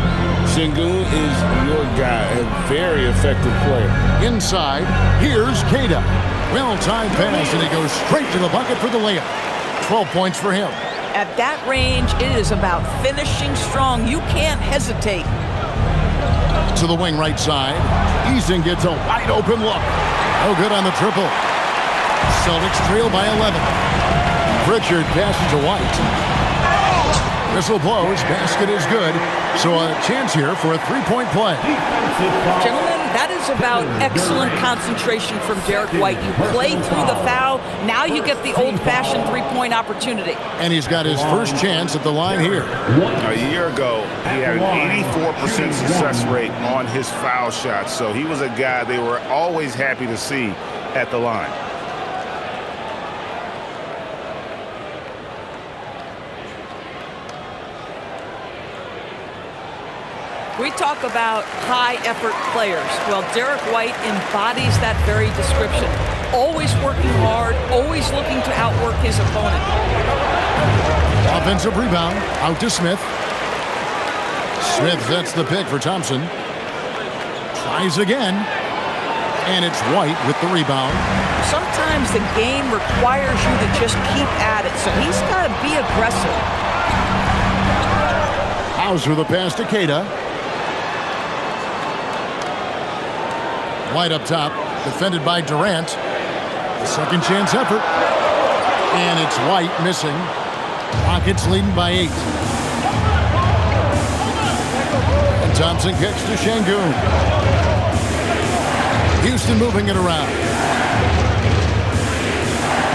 Şengün is your guy, a very effective player. Inside, here's Keita. Well-timed pass, and he goes straight to the bucket for the layup. 12 points for him. At that range, it is about finishing strong. You can't hesitate. To the wing right side. Eason gets a wide-open look. No good on the triple. Celtics trail by 11. Pritchard passes to White. Whistle blows. Basket is good. So a chance here for a three-point play. Gentlemen, that is about excellent concentration from Derek White. You play through the foul. Now you get the old-fashioned three-point opportunity. And he's got his first chance at the line here. A year ago, he had an 84% success rate on his foul shots. So he was a guy they were always happy to see at the line. We talk about high-effort players. Well, Derek White embodies that very description. Always working hard, always looking to outwork his opponent. Offensive rebound, out to Smith. Smith sets the pick for Thompson. Tries again. And it's White with the rebound. Sometimes the game requires you to just keep at it, so he's got to be aggressive. Hauser the pass to Keita. White up top, defended by Durant. The second chance effort. And it's White missing. Rockets leading by 8. And Thompson kicks to Şengün. Houston moving it around.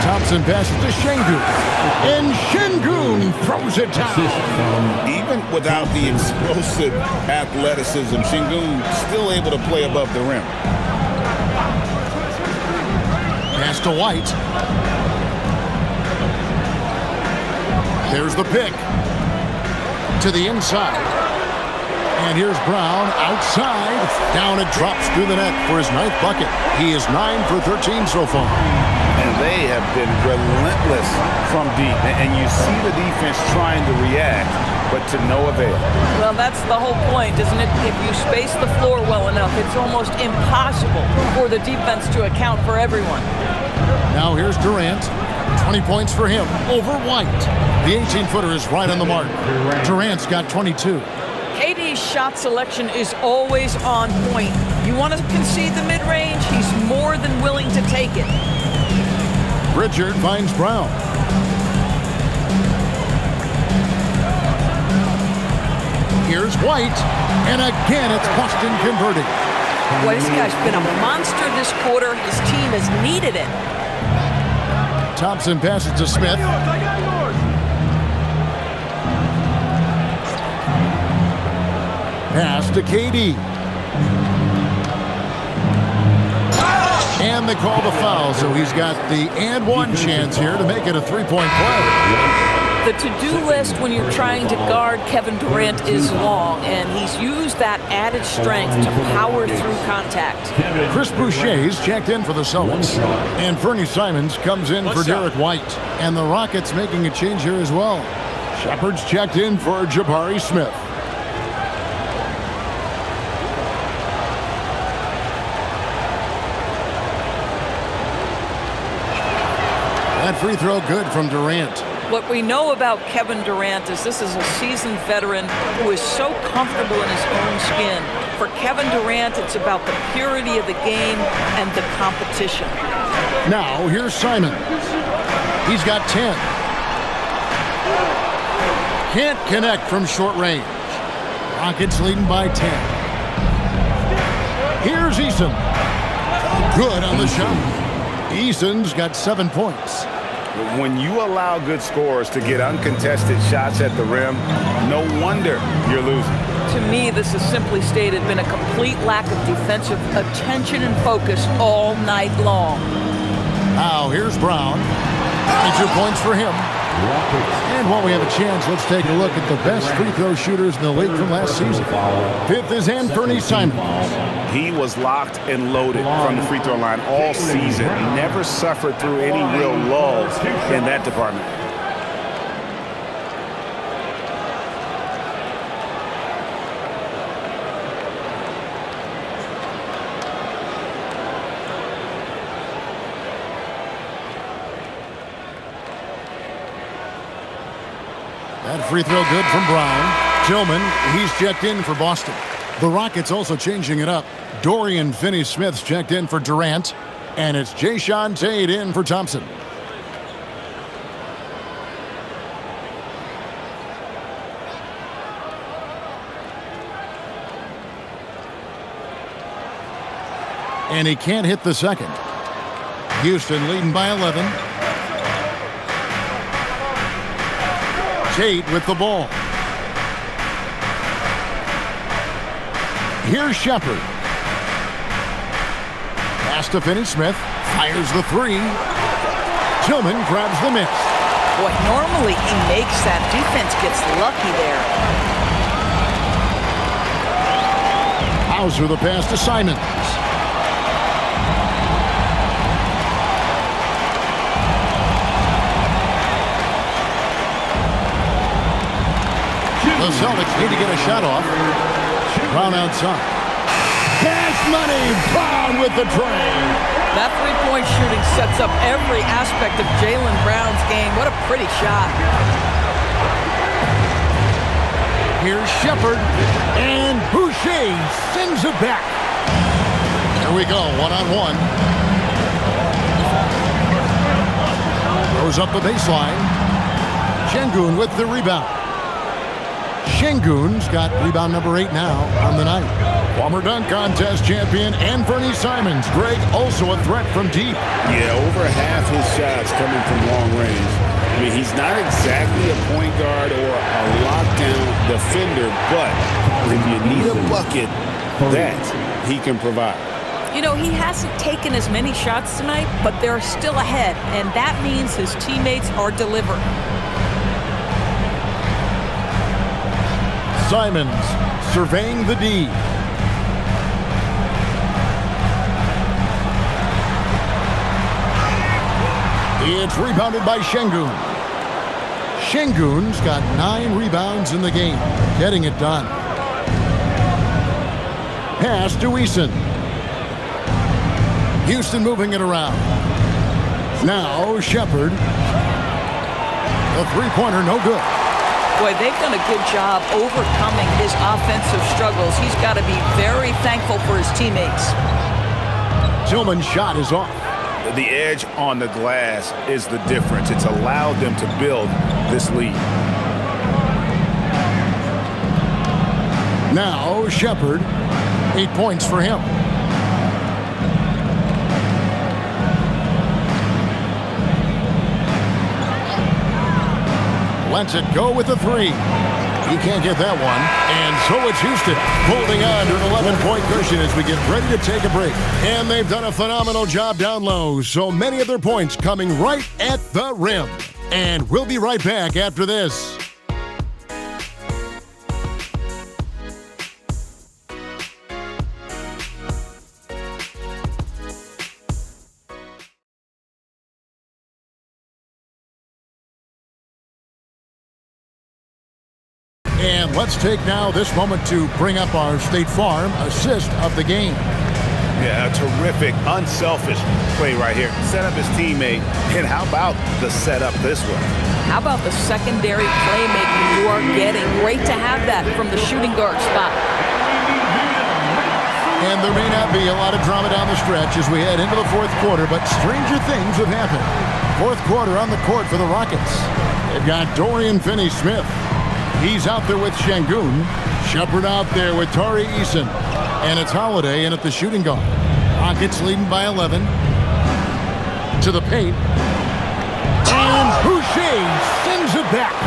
Thompson passes to Şengün. And Şengün throws it down. Even without the explosive athleticism, Şengün still able to play above the rim. Pass to White. There's the pick. To the inside. And here's Brown outside. Down it drops through the net for his 9th bucket. He is 9 for 13 so far. And they have been relentless from deep. And you see the defense trying to react, but to no avail. Well, that's the whole point, isn't it? If you space the floor well enough, it's almost impossible for the defense to account for everyone. Now here's Durant. 20 points for him over White. The 18-footer is right on the mark. Durant's got 22. KD's shot selection is always on point. You want to concede the mid-range? He's more than willing to take it. Pritchard finds Brown. Here's White. And again, it's Boston converting. Boy, this guy's been a monster this quarter. His team has needed it. Thompson passes to Smith. Pass to KD. And they call the foul, so he's got the and one chance here to make it a three-point play. The to-do list when you're trying to guard Kevin Durant is long, and he's used that added strength to power through contact. Chris Boucher's checked in for the Celtics, and Fernie Simons comes in for Derek White. And the Rockets making a change here as well. Shepard's checked in for Jabari Smith. That free throw good from Durant. What we know about Kevin Durant is this is a seasoned veteran who is so comfortable in his own skin. For Kevin Durant, it's about the purity of the game and the competition. Now, here's Simon. He's got 10. Can't connect from short range. Rockets leading by 10. Here's Eason. Good on the shot. Eason's got 7 points. When you allow good scorers to get uncontested shots at the rim, no wonder you're losing. To me, this has simply stated been a complete lack of defensive attention and focus all night long. Now here's Brown. 22 points for him. And while we have a chance, let's take a look at the best free throw shooters in the league from last season. 5th is Anthony Simons. He was locked and loaded from the free throw line all season. Never suffered through any real lulls in that department. That free throw good from Brown. Tillman, he's checked in for Boston. The Rockets also changing it up. Dorian Finney-Smith's checked in for Durant. And it's Jayshawn Tate in for Thompson. And he can't hit the second. Houston leading by 11. Tate with the ball. Here's Shepard. Pass to Finney-Smith. Fires the three. Tillman grabs the miss. Boy, normally he makes that. Defense gets lucky there. Hauser the pass to Simons. The Celtics need to get a shot off. Brown outside. Cash money. Brown with the train. That three-point shooting sets up every aspect of Jaylen Brown's game. What a pretty shot. Here's Shepard. And Boucher sends it back. Here we go, one-on-one. Goes up the baseline. Şengün with the rebound. Şengün's got rebound number 8 now on the night. Former dunk contest champion Anthony Simons. Greg, also a threat from deep. Yeah, over half his shots coming from long range. I mean, he's not exactly a point guard or a lockdown defender, but if you need a bucket, that he can provide. You know, he hasn't taken as many shots tonight, but they're still ahead, and that means his teammates are delivering. Simons surveying the D. It's rebounded by Şengün. Şengün's got 9 rebounds in the game, getting it done. Pass to Eason. Houston moving it around. Now Shepard. The three-pointer no good. Boy, they've done a good job overcoming his offensive struggles. He's got to be very thankful for his teammates. Tillman's shot is off. The edge on the glass is the difference. It's allowed them to build this lead. Now Shepard, 8 points for him. Lets it go with the three. He can't get that one. And so it's Houston holding on to an 11-point cushion as we get ready to take a break. And they've done a phenomenal job down low. So many of their points coming right at the rim. And we'll be right back after this. And let's take now this moment to bring up our State Farm assist of the game. Yeah, a terrific, unselfish play right here. Set up his teammate. And how about the setup this way? How about the secondary playmaking you are getting? Great to have that from the shooting guard spot. And there may not be a lot of drama down the stretch as we head into the fourth quarter, but stranger things have happened. Fourth quarter on the court for the Rockets. They've got Dorian Finney-Smith. He's out there with Şengün. Shepard out there with Tari Eason. And it's Holiday in at the shooting guard. Rockets leading by 11. To the paint. And Boucher sends it back.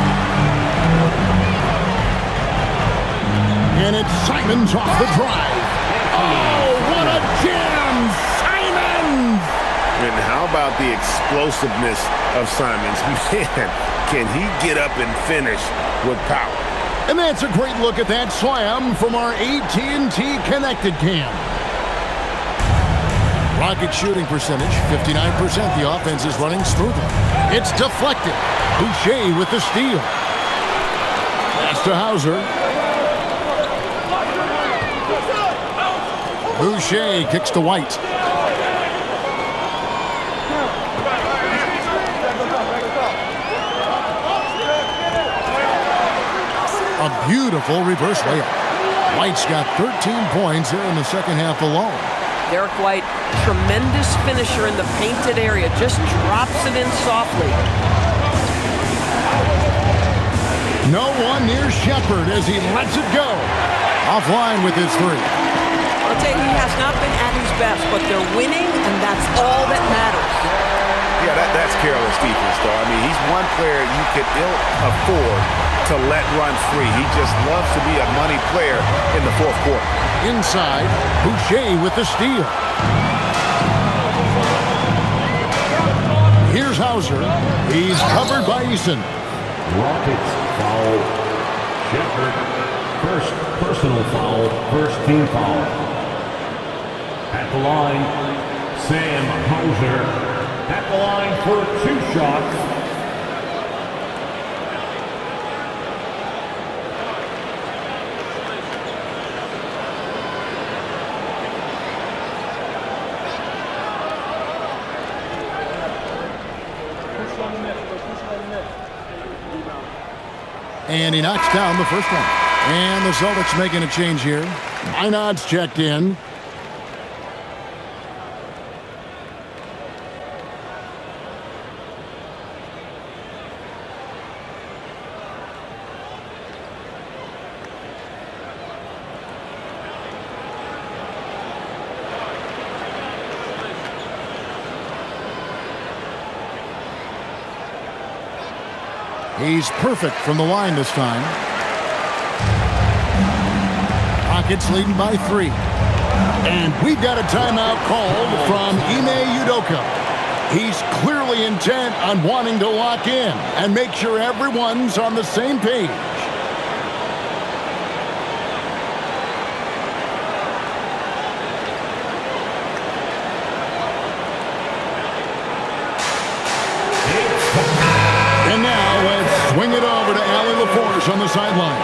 And it's Simons off the drive. Oh, what a jam! Simons! And how about the explosiveness of Simons? Man, can he get up and finish with power? And that's a great look at that slam from our AT&T Connected Cam. Rocket shooting percentage, 59%. The offense is running smoothly. It's deflected. Boucher with the steal. Pass to Hauser. Boucher kicks to White. A beautiful reverse layup. White's got 13 points here in the second half alone. Derek White, tremendous finisher in the painted area. Just drops it in softly. No one near Shepard as he lets it go. Offline with his three. I'll tell you, he has not been at his best, but they're winning, and that's all that matters. Yeah, that's careless defense, though. I mean, he's one player you could ill afford to let run free. He just loves to be a money player in the fourth quarter. Inside, Boucher with the steal. Here's Hauser. He's covered by Eason. Rockets foul. Shepard, first personal foul, first team foul. At the line, Sam Hauser. At the line for 2 shots. And he knocks down the first one. And the Celtics making a change here. Minod's checked in. He's perfect from the line this time. Rockets leading by 3. And we've got a timeout called from Ime Udoka. He's clearly intent on wanting to lock in and make sure everyone's on the same page. Swing it over to Allie LaForge on the sideline.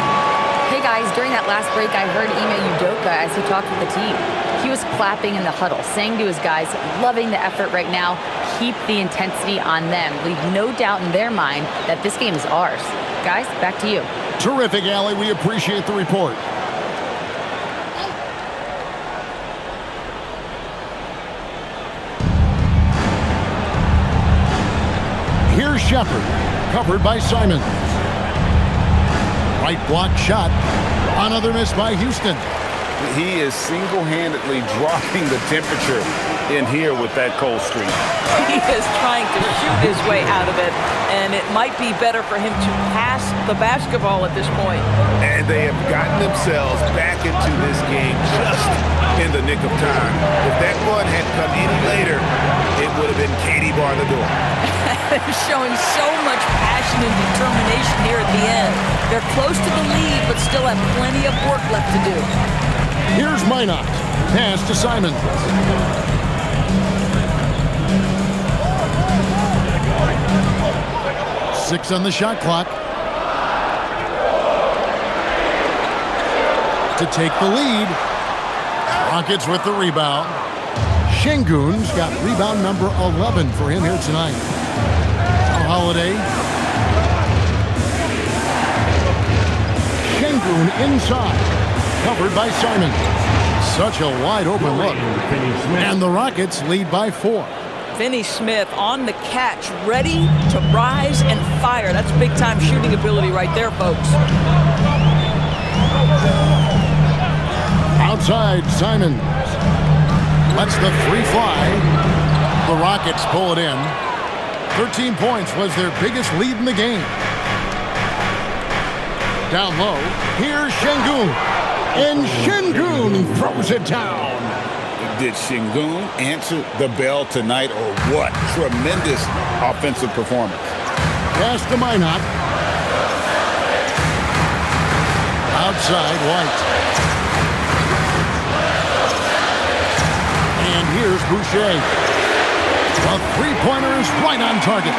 Hey guys, during that last break, I heard Ime Udoka as he talked with the team. He was clapping in the huddle, saying to his guys, loving the effort right now, keep the intensity on them. Leave no doubt in their mind that this game is ours. Guys, back to you. Terrific, Allie. We appreciate the report. Here's Shepard. Covered by Simons. Right block shot. Another miss by Houston. He is single-handedly dropping the temperature in here with that cold streak. He is trying to shoot his way out of it, and it might be better for him to pass the basketball at this point. And they have gotten themselves back into this game just in the nick of time. If that run had come any later, it would have been Katie bar the door. They're showing so much passion and determination here at the end. They're close to the lead, but still have plenty of work left to do. Here's Minot. Pass to Simons. Six on the shot clock. To take the lead. Rockets with the rebound. Şengün's got rebound number 11 for him here tonight. Holiday. Şengün inside. Covered by Simon. Such a wide open look. And the Rockets lead by 4. Finney Smith on the catch, ready to rise and fire. That's big-time shooting ability right there, folks. Outside, Simons. Lets the 3 fly. The Rockets pull it in. 13 points was their biggest lead in the game. Down low, here's Şengün. And Şengün throws it down. Did Şengün answer the bell tonight or what? Tremendous offensive performance. Pass to Minot. Outside, White. And here's Boucher. A three-pointer is right on target.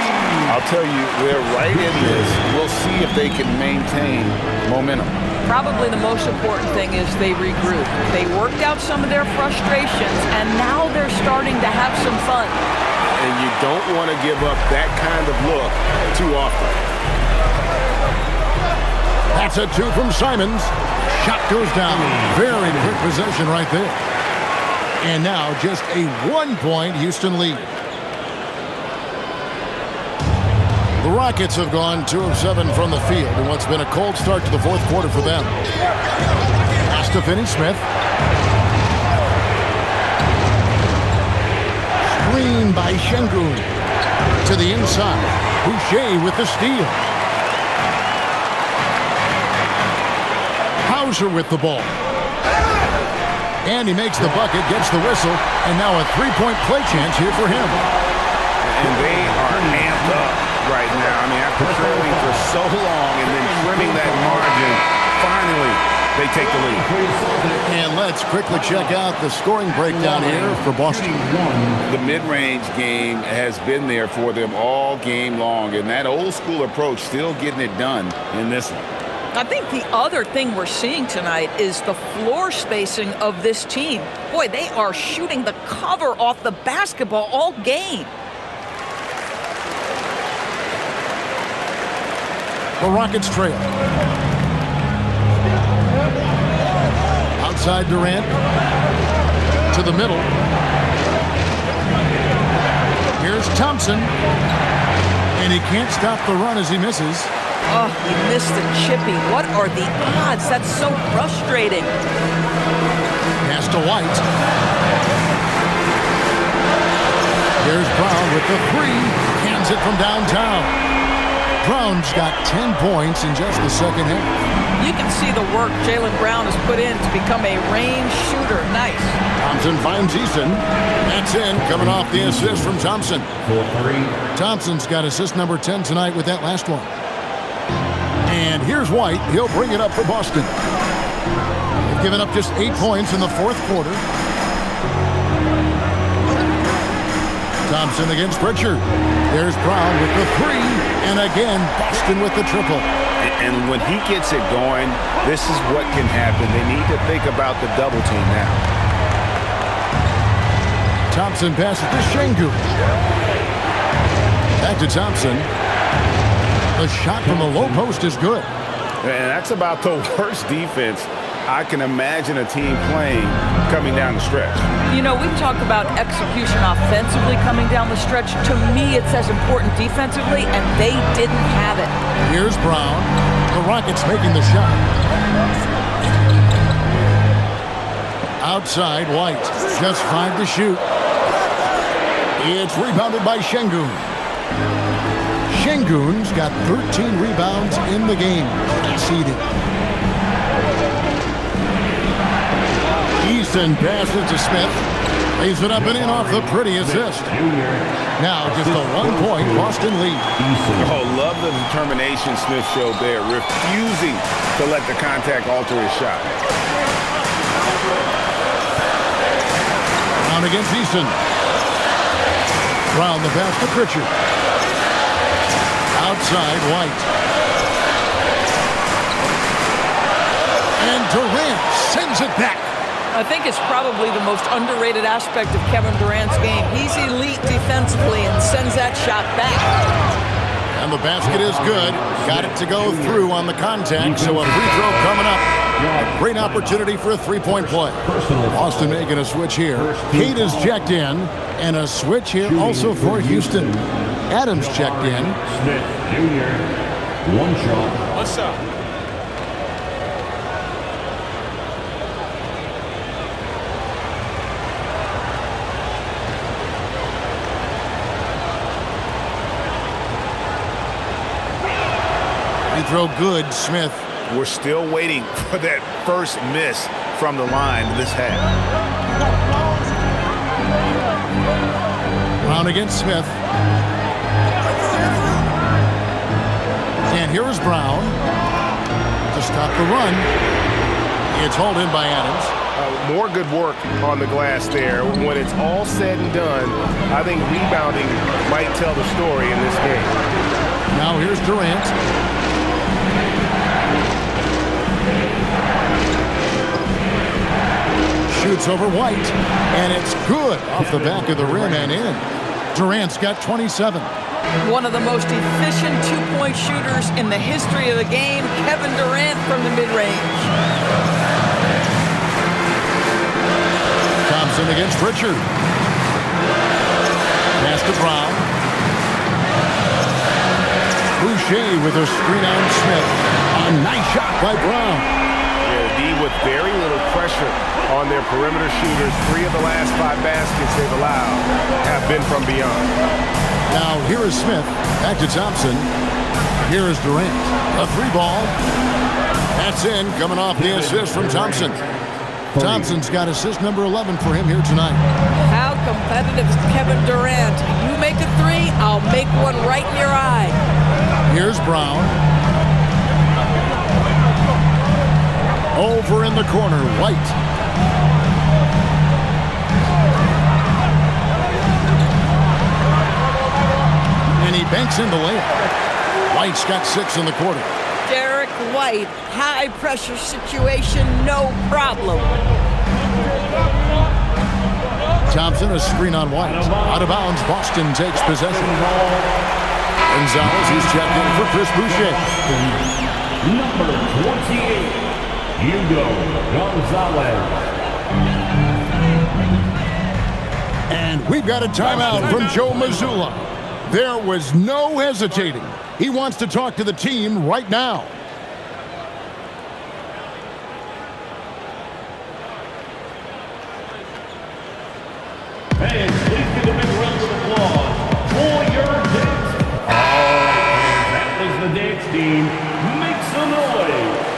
I'll tell you, they're right in this. We'll see if they can maintain momentum. Probably the most important thing is they regroup. They worked out some of their frustrations, and now they're starting to have some fun. And you don't want to give up that kind of look too often. That's a two from Simons. Shot goes down. Very quick possession right there. And now just a 1-point Houston lead. The Rockets have gone 2 of 7 from the field in what's been a cold start to the fourth quarter for them. Pass to Finney-Smith. Screen by Şengün. To the inside. Boucher with the steal. Hauser with the ball. And he makes the bucket, gets the whistle, and now a three-point play chance here for him. And they are amped up right now. I mean, after trailing for so long and then trimming that margin, finally they take the lead. And let's quickly check out the scoring breakdown here for Boston. The mid-range game has been there for them all game long, and that old-school approach still getting it done in this one. I think the other thing we're seeing tonight is the floor spacing of this team. Boy, they are shooting the cover off the basketball all game. The Rockets trail. Outside Durant. To the middle. Here's Thompson. And he can't stop the run as he misses. Oh, he missed the chippy. What are the odds? That's so frustrating. Pass to White. Here's Brown with the three. Hands it from downtown. Brown's got 10 points in just the second half. You can see the work Jaylen Brown has put in to become a range shooter. Nice. Thompson finds Easton. That's in, coming off the assist from Thompson. Thompson's got assist number 10 tonight with that last one. And here's White. He'll bring it up for Boston. They've given up just 8 points in the fourth quarter. Thompson against Pritchard. There's Brown with the three. And again, Boston with the triple. And when he gets it going, this is what can happen. They need to think about the double team now. Thompson passes to Şengün. Back to Thompson. The shot from the low post is good. And that's about the worst defense I can imagine a team playing coming down the stretch. You know, we've talked about execution offensively coming down the stretch. To me, it's as important defensively, and they didn't have it. Here's Brown. The Rockets making the shot. Outside, White. Just 5 to shoot. It's rebounded by Şengün. Şengün's got 13 rebounds in the game. Seeded. Easton passes to Smith. Lays it up and in off the pretty assist. Now just a 1-point Boston lead. Oh, love the determination Smith showed there, refusing to let the contact alter his shot. Brown against Easton. Brown the pass to Pritchard. Outside, White. And Durant sends it back. I think it's probably the most underrated aspect of Kevin Durant's game. He's elite defensively and sends that shot back. And the basket is good. Got it to go through on the contact, so a free throw coming up. A great opportunity for a three-point play. Boston making a switch here. Kate is checked in, and a switch here also for Houston. Adams checked in. Smith Jr. 1 shot. What's up? Free throw good, Smith. We're still waiting for that first miss from the line this half. Brown against Smith. And here is Brown to stop the run. It's hauled in by Adams. More good work on the glass there. When it's all said and done, I think rebounding might tell the story in this game. Now here's Durant. Shoots over White, and it's good off the back of the rim and in. Durant's got 27. One of the most efficient two-point shooters in the history of the game, Kevin Durant from the mid-range. Thompson against Pritchard. Pass to Brown. Boucher with a screen on Smith. A nice shot by Brown. Yeah, D with very little pressure on their perimeter shooters. 3 of the last 5 baskets they've allowed have been from beyond. Now here is Smith. Back to Thompson. Here is Durant. A 3-ball. That's in, coming off the assist from Thompson. Thompson's got assist number 11 for him here tonight. How competitive is Kevin Durant? You make a 3, I'll make one right in your eye. Here's Brown. Over in the corner, White. And he banks in the layup. White's got 6 in the quarter. Derek White, high pressure situation, no problem. Thompson, a screen on White. Out of bounds, Boston takes possession. Gonzalez, he's checked in for Chris Boucher. Number 28, Hugo Gonzalez. And we've got a timeout from Joe Mazzulla. There was no hesitating. He wants to talk to the team right now. And please give a big round of applause for your dance. That was the dance team. Make some noise.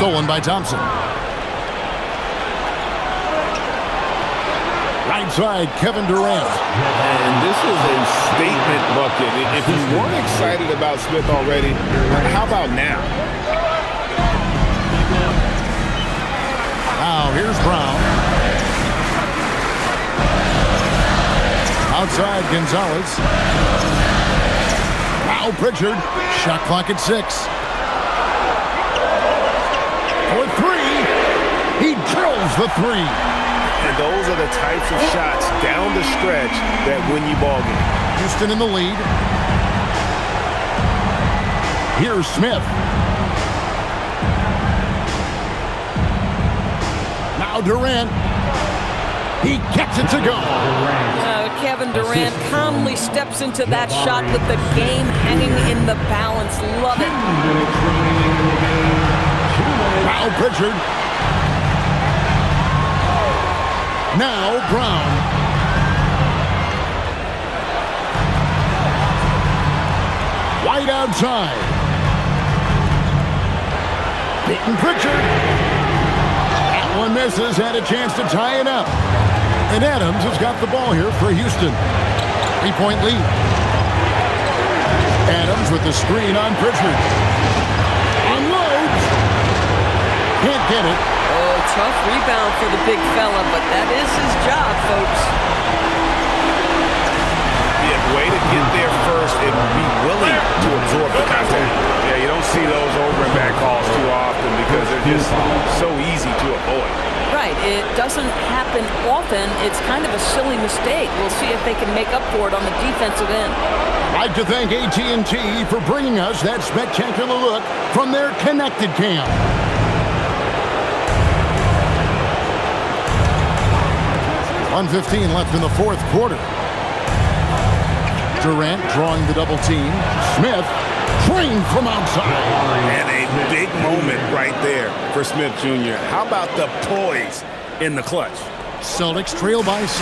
Stolen by Thompson. Right side, Kevin Durant. And this is a statement bucket. If you weren't excited about Smith already, how about now? Now here's Brown. Outside, Gonzalez. Now Pritchard. Shot clock at 6. For 3. He drills the 3. And those are the types of shots down the stretch that win you ball games. Houston in the lead. Here's Smith. Now Durant. He gets it to go. Kevin Durant calmly steps into that shot with the game hanging in the balance. Love it. Now Pritchard. Now Brown. White outside. Beaten Pritchard. That one misses. Had a chance to tie it up. And Adams has got the ball here for Houston. 3-point lead. Adams with the screen on Pritchard. Unloads. Can't get it. Oh, tough rebound for the big fella, but that is his job, folks. Yeah, way to get there first and be willing to absorb the contact. Yeah, you don't see those over and back calls too often because they're just so easy to avoid. Right, it doesn't happen often. It's kind of a silly mistake. We'll see if they can make up for it on the defensive end. I'd like to thank AT&T for bringing us that spectacular look from their connected cam. 1:15 left in the fourth quarter. Durant drawing the double team. Smith trained from outside. And a big moment right there for Smith Jr. How about the poise in the clutch? Celtics trail by 6.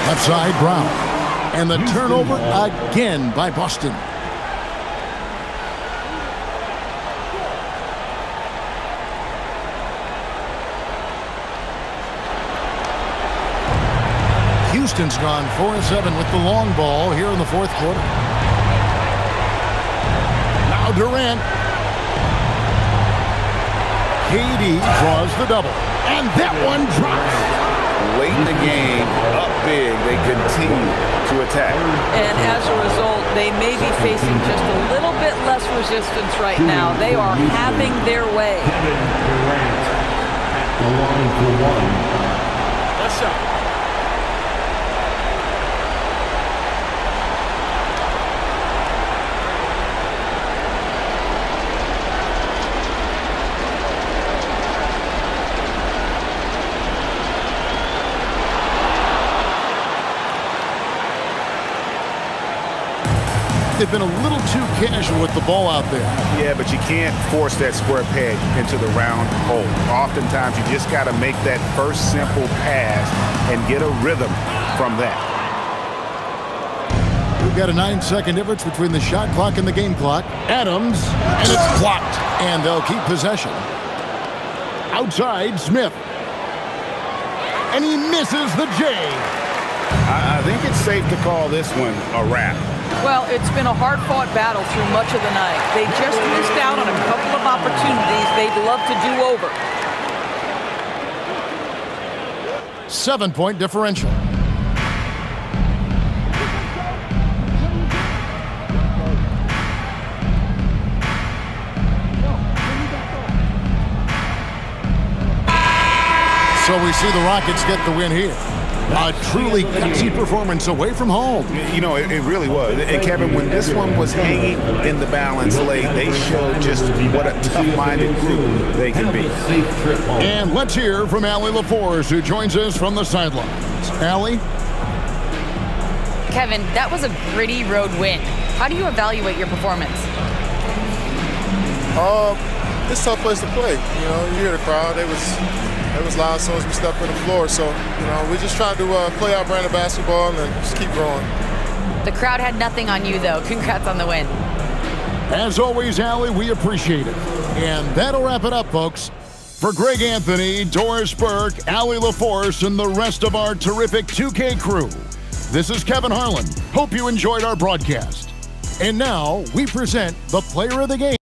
Left side, Brown. And the turnover again by Boston. Houston's gone 4-7 with the long ball here in the fourth quarter. Now Durant. KD draws the double. And that one drops. Late in the game, up big, they continue to attack. And as a result, they may be facing just a little bit less resistance right now. They are having their way. Kevin Durant at the line for one. Let's shot. They've been a little too casual with the ball out there. Yeah, but you can't force that square peg into the round hole. Oftentimes, you just got to make that first simple pass and get a rhythm from that. We've got a 9-second difference between the shot clock and the game clock. Adams, and it's blocked. And they'll keep possession. Outside, Smith. And he misses the J. I think it's safe to call this one a wrap. Well, it's been a hard-fought battle through much of the night. They just missed out on a couple of opportunities they'd love to do over. 7-point differential. So we see the Rockets get the win here. A truly gutsy performance away from home. You know, it really was. And Kevin, when this one was hanging in the balance late, they showed just what a tough-minded group they can be. And let's hear from Allie LaForce, who joins us from the sidelines. Allie? Kevin, that was a gritty road win. How do you evaluate your performance? It's a tough place to play. You know, you hear the crowd. It was loud as soon as we stepped on the floor. So, you know, we just trying to play our brand of basketball and just keep growing. The crowd had nothing on you, though. Congrats on the win. As always, Allie, we appreciate it. And that'll wrap it up, folks. For Greg Anthony, Doris Burke, Allie LaForce, and the rest of our terrific 2K crew, this is Kevin Harlan. Hope you enjoyed our broadcast. And now we present the player of the game.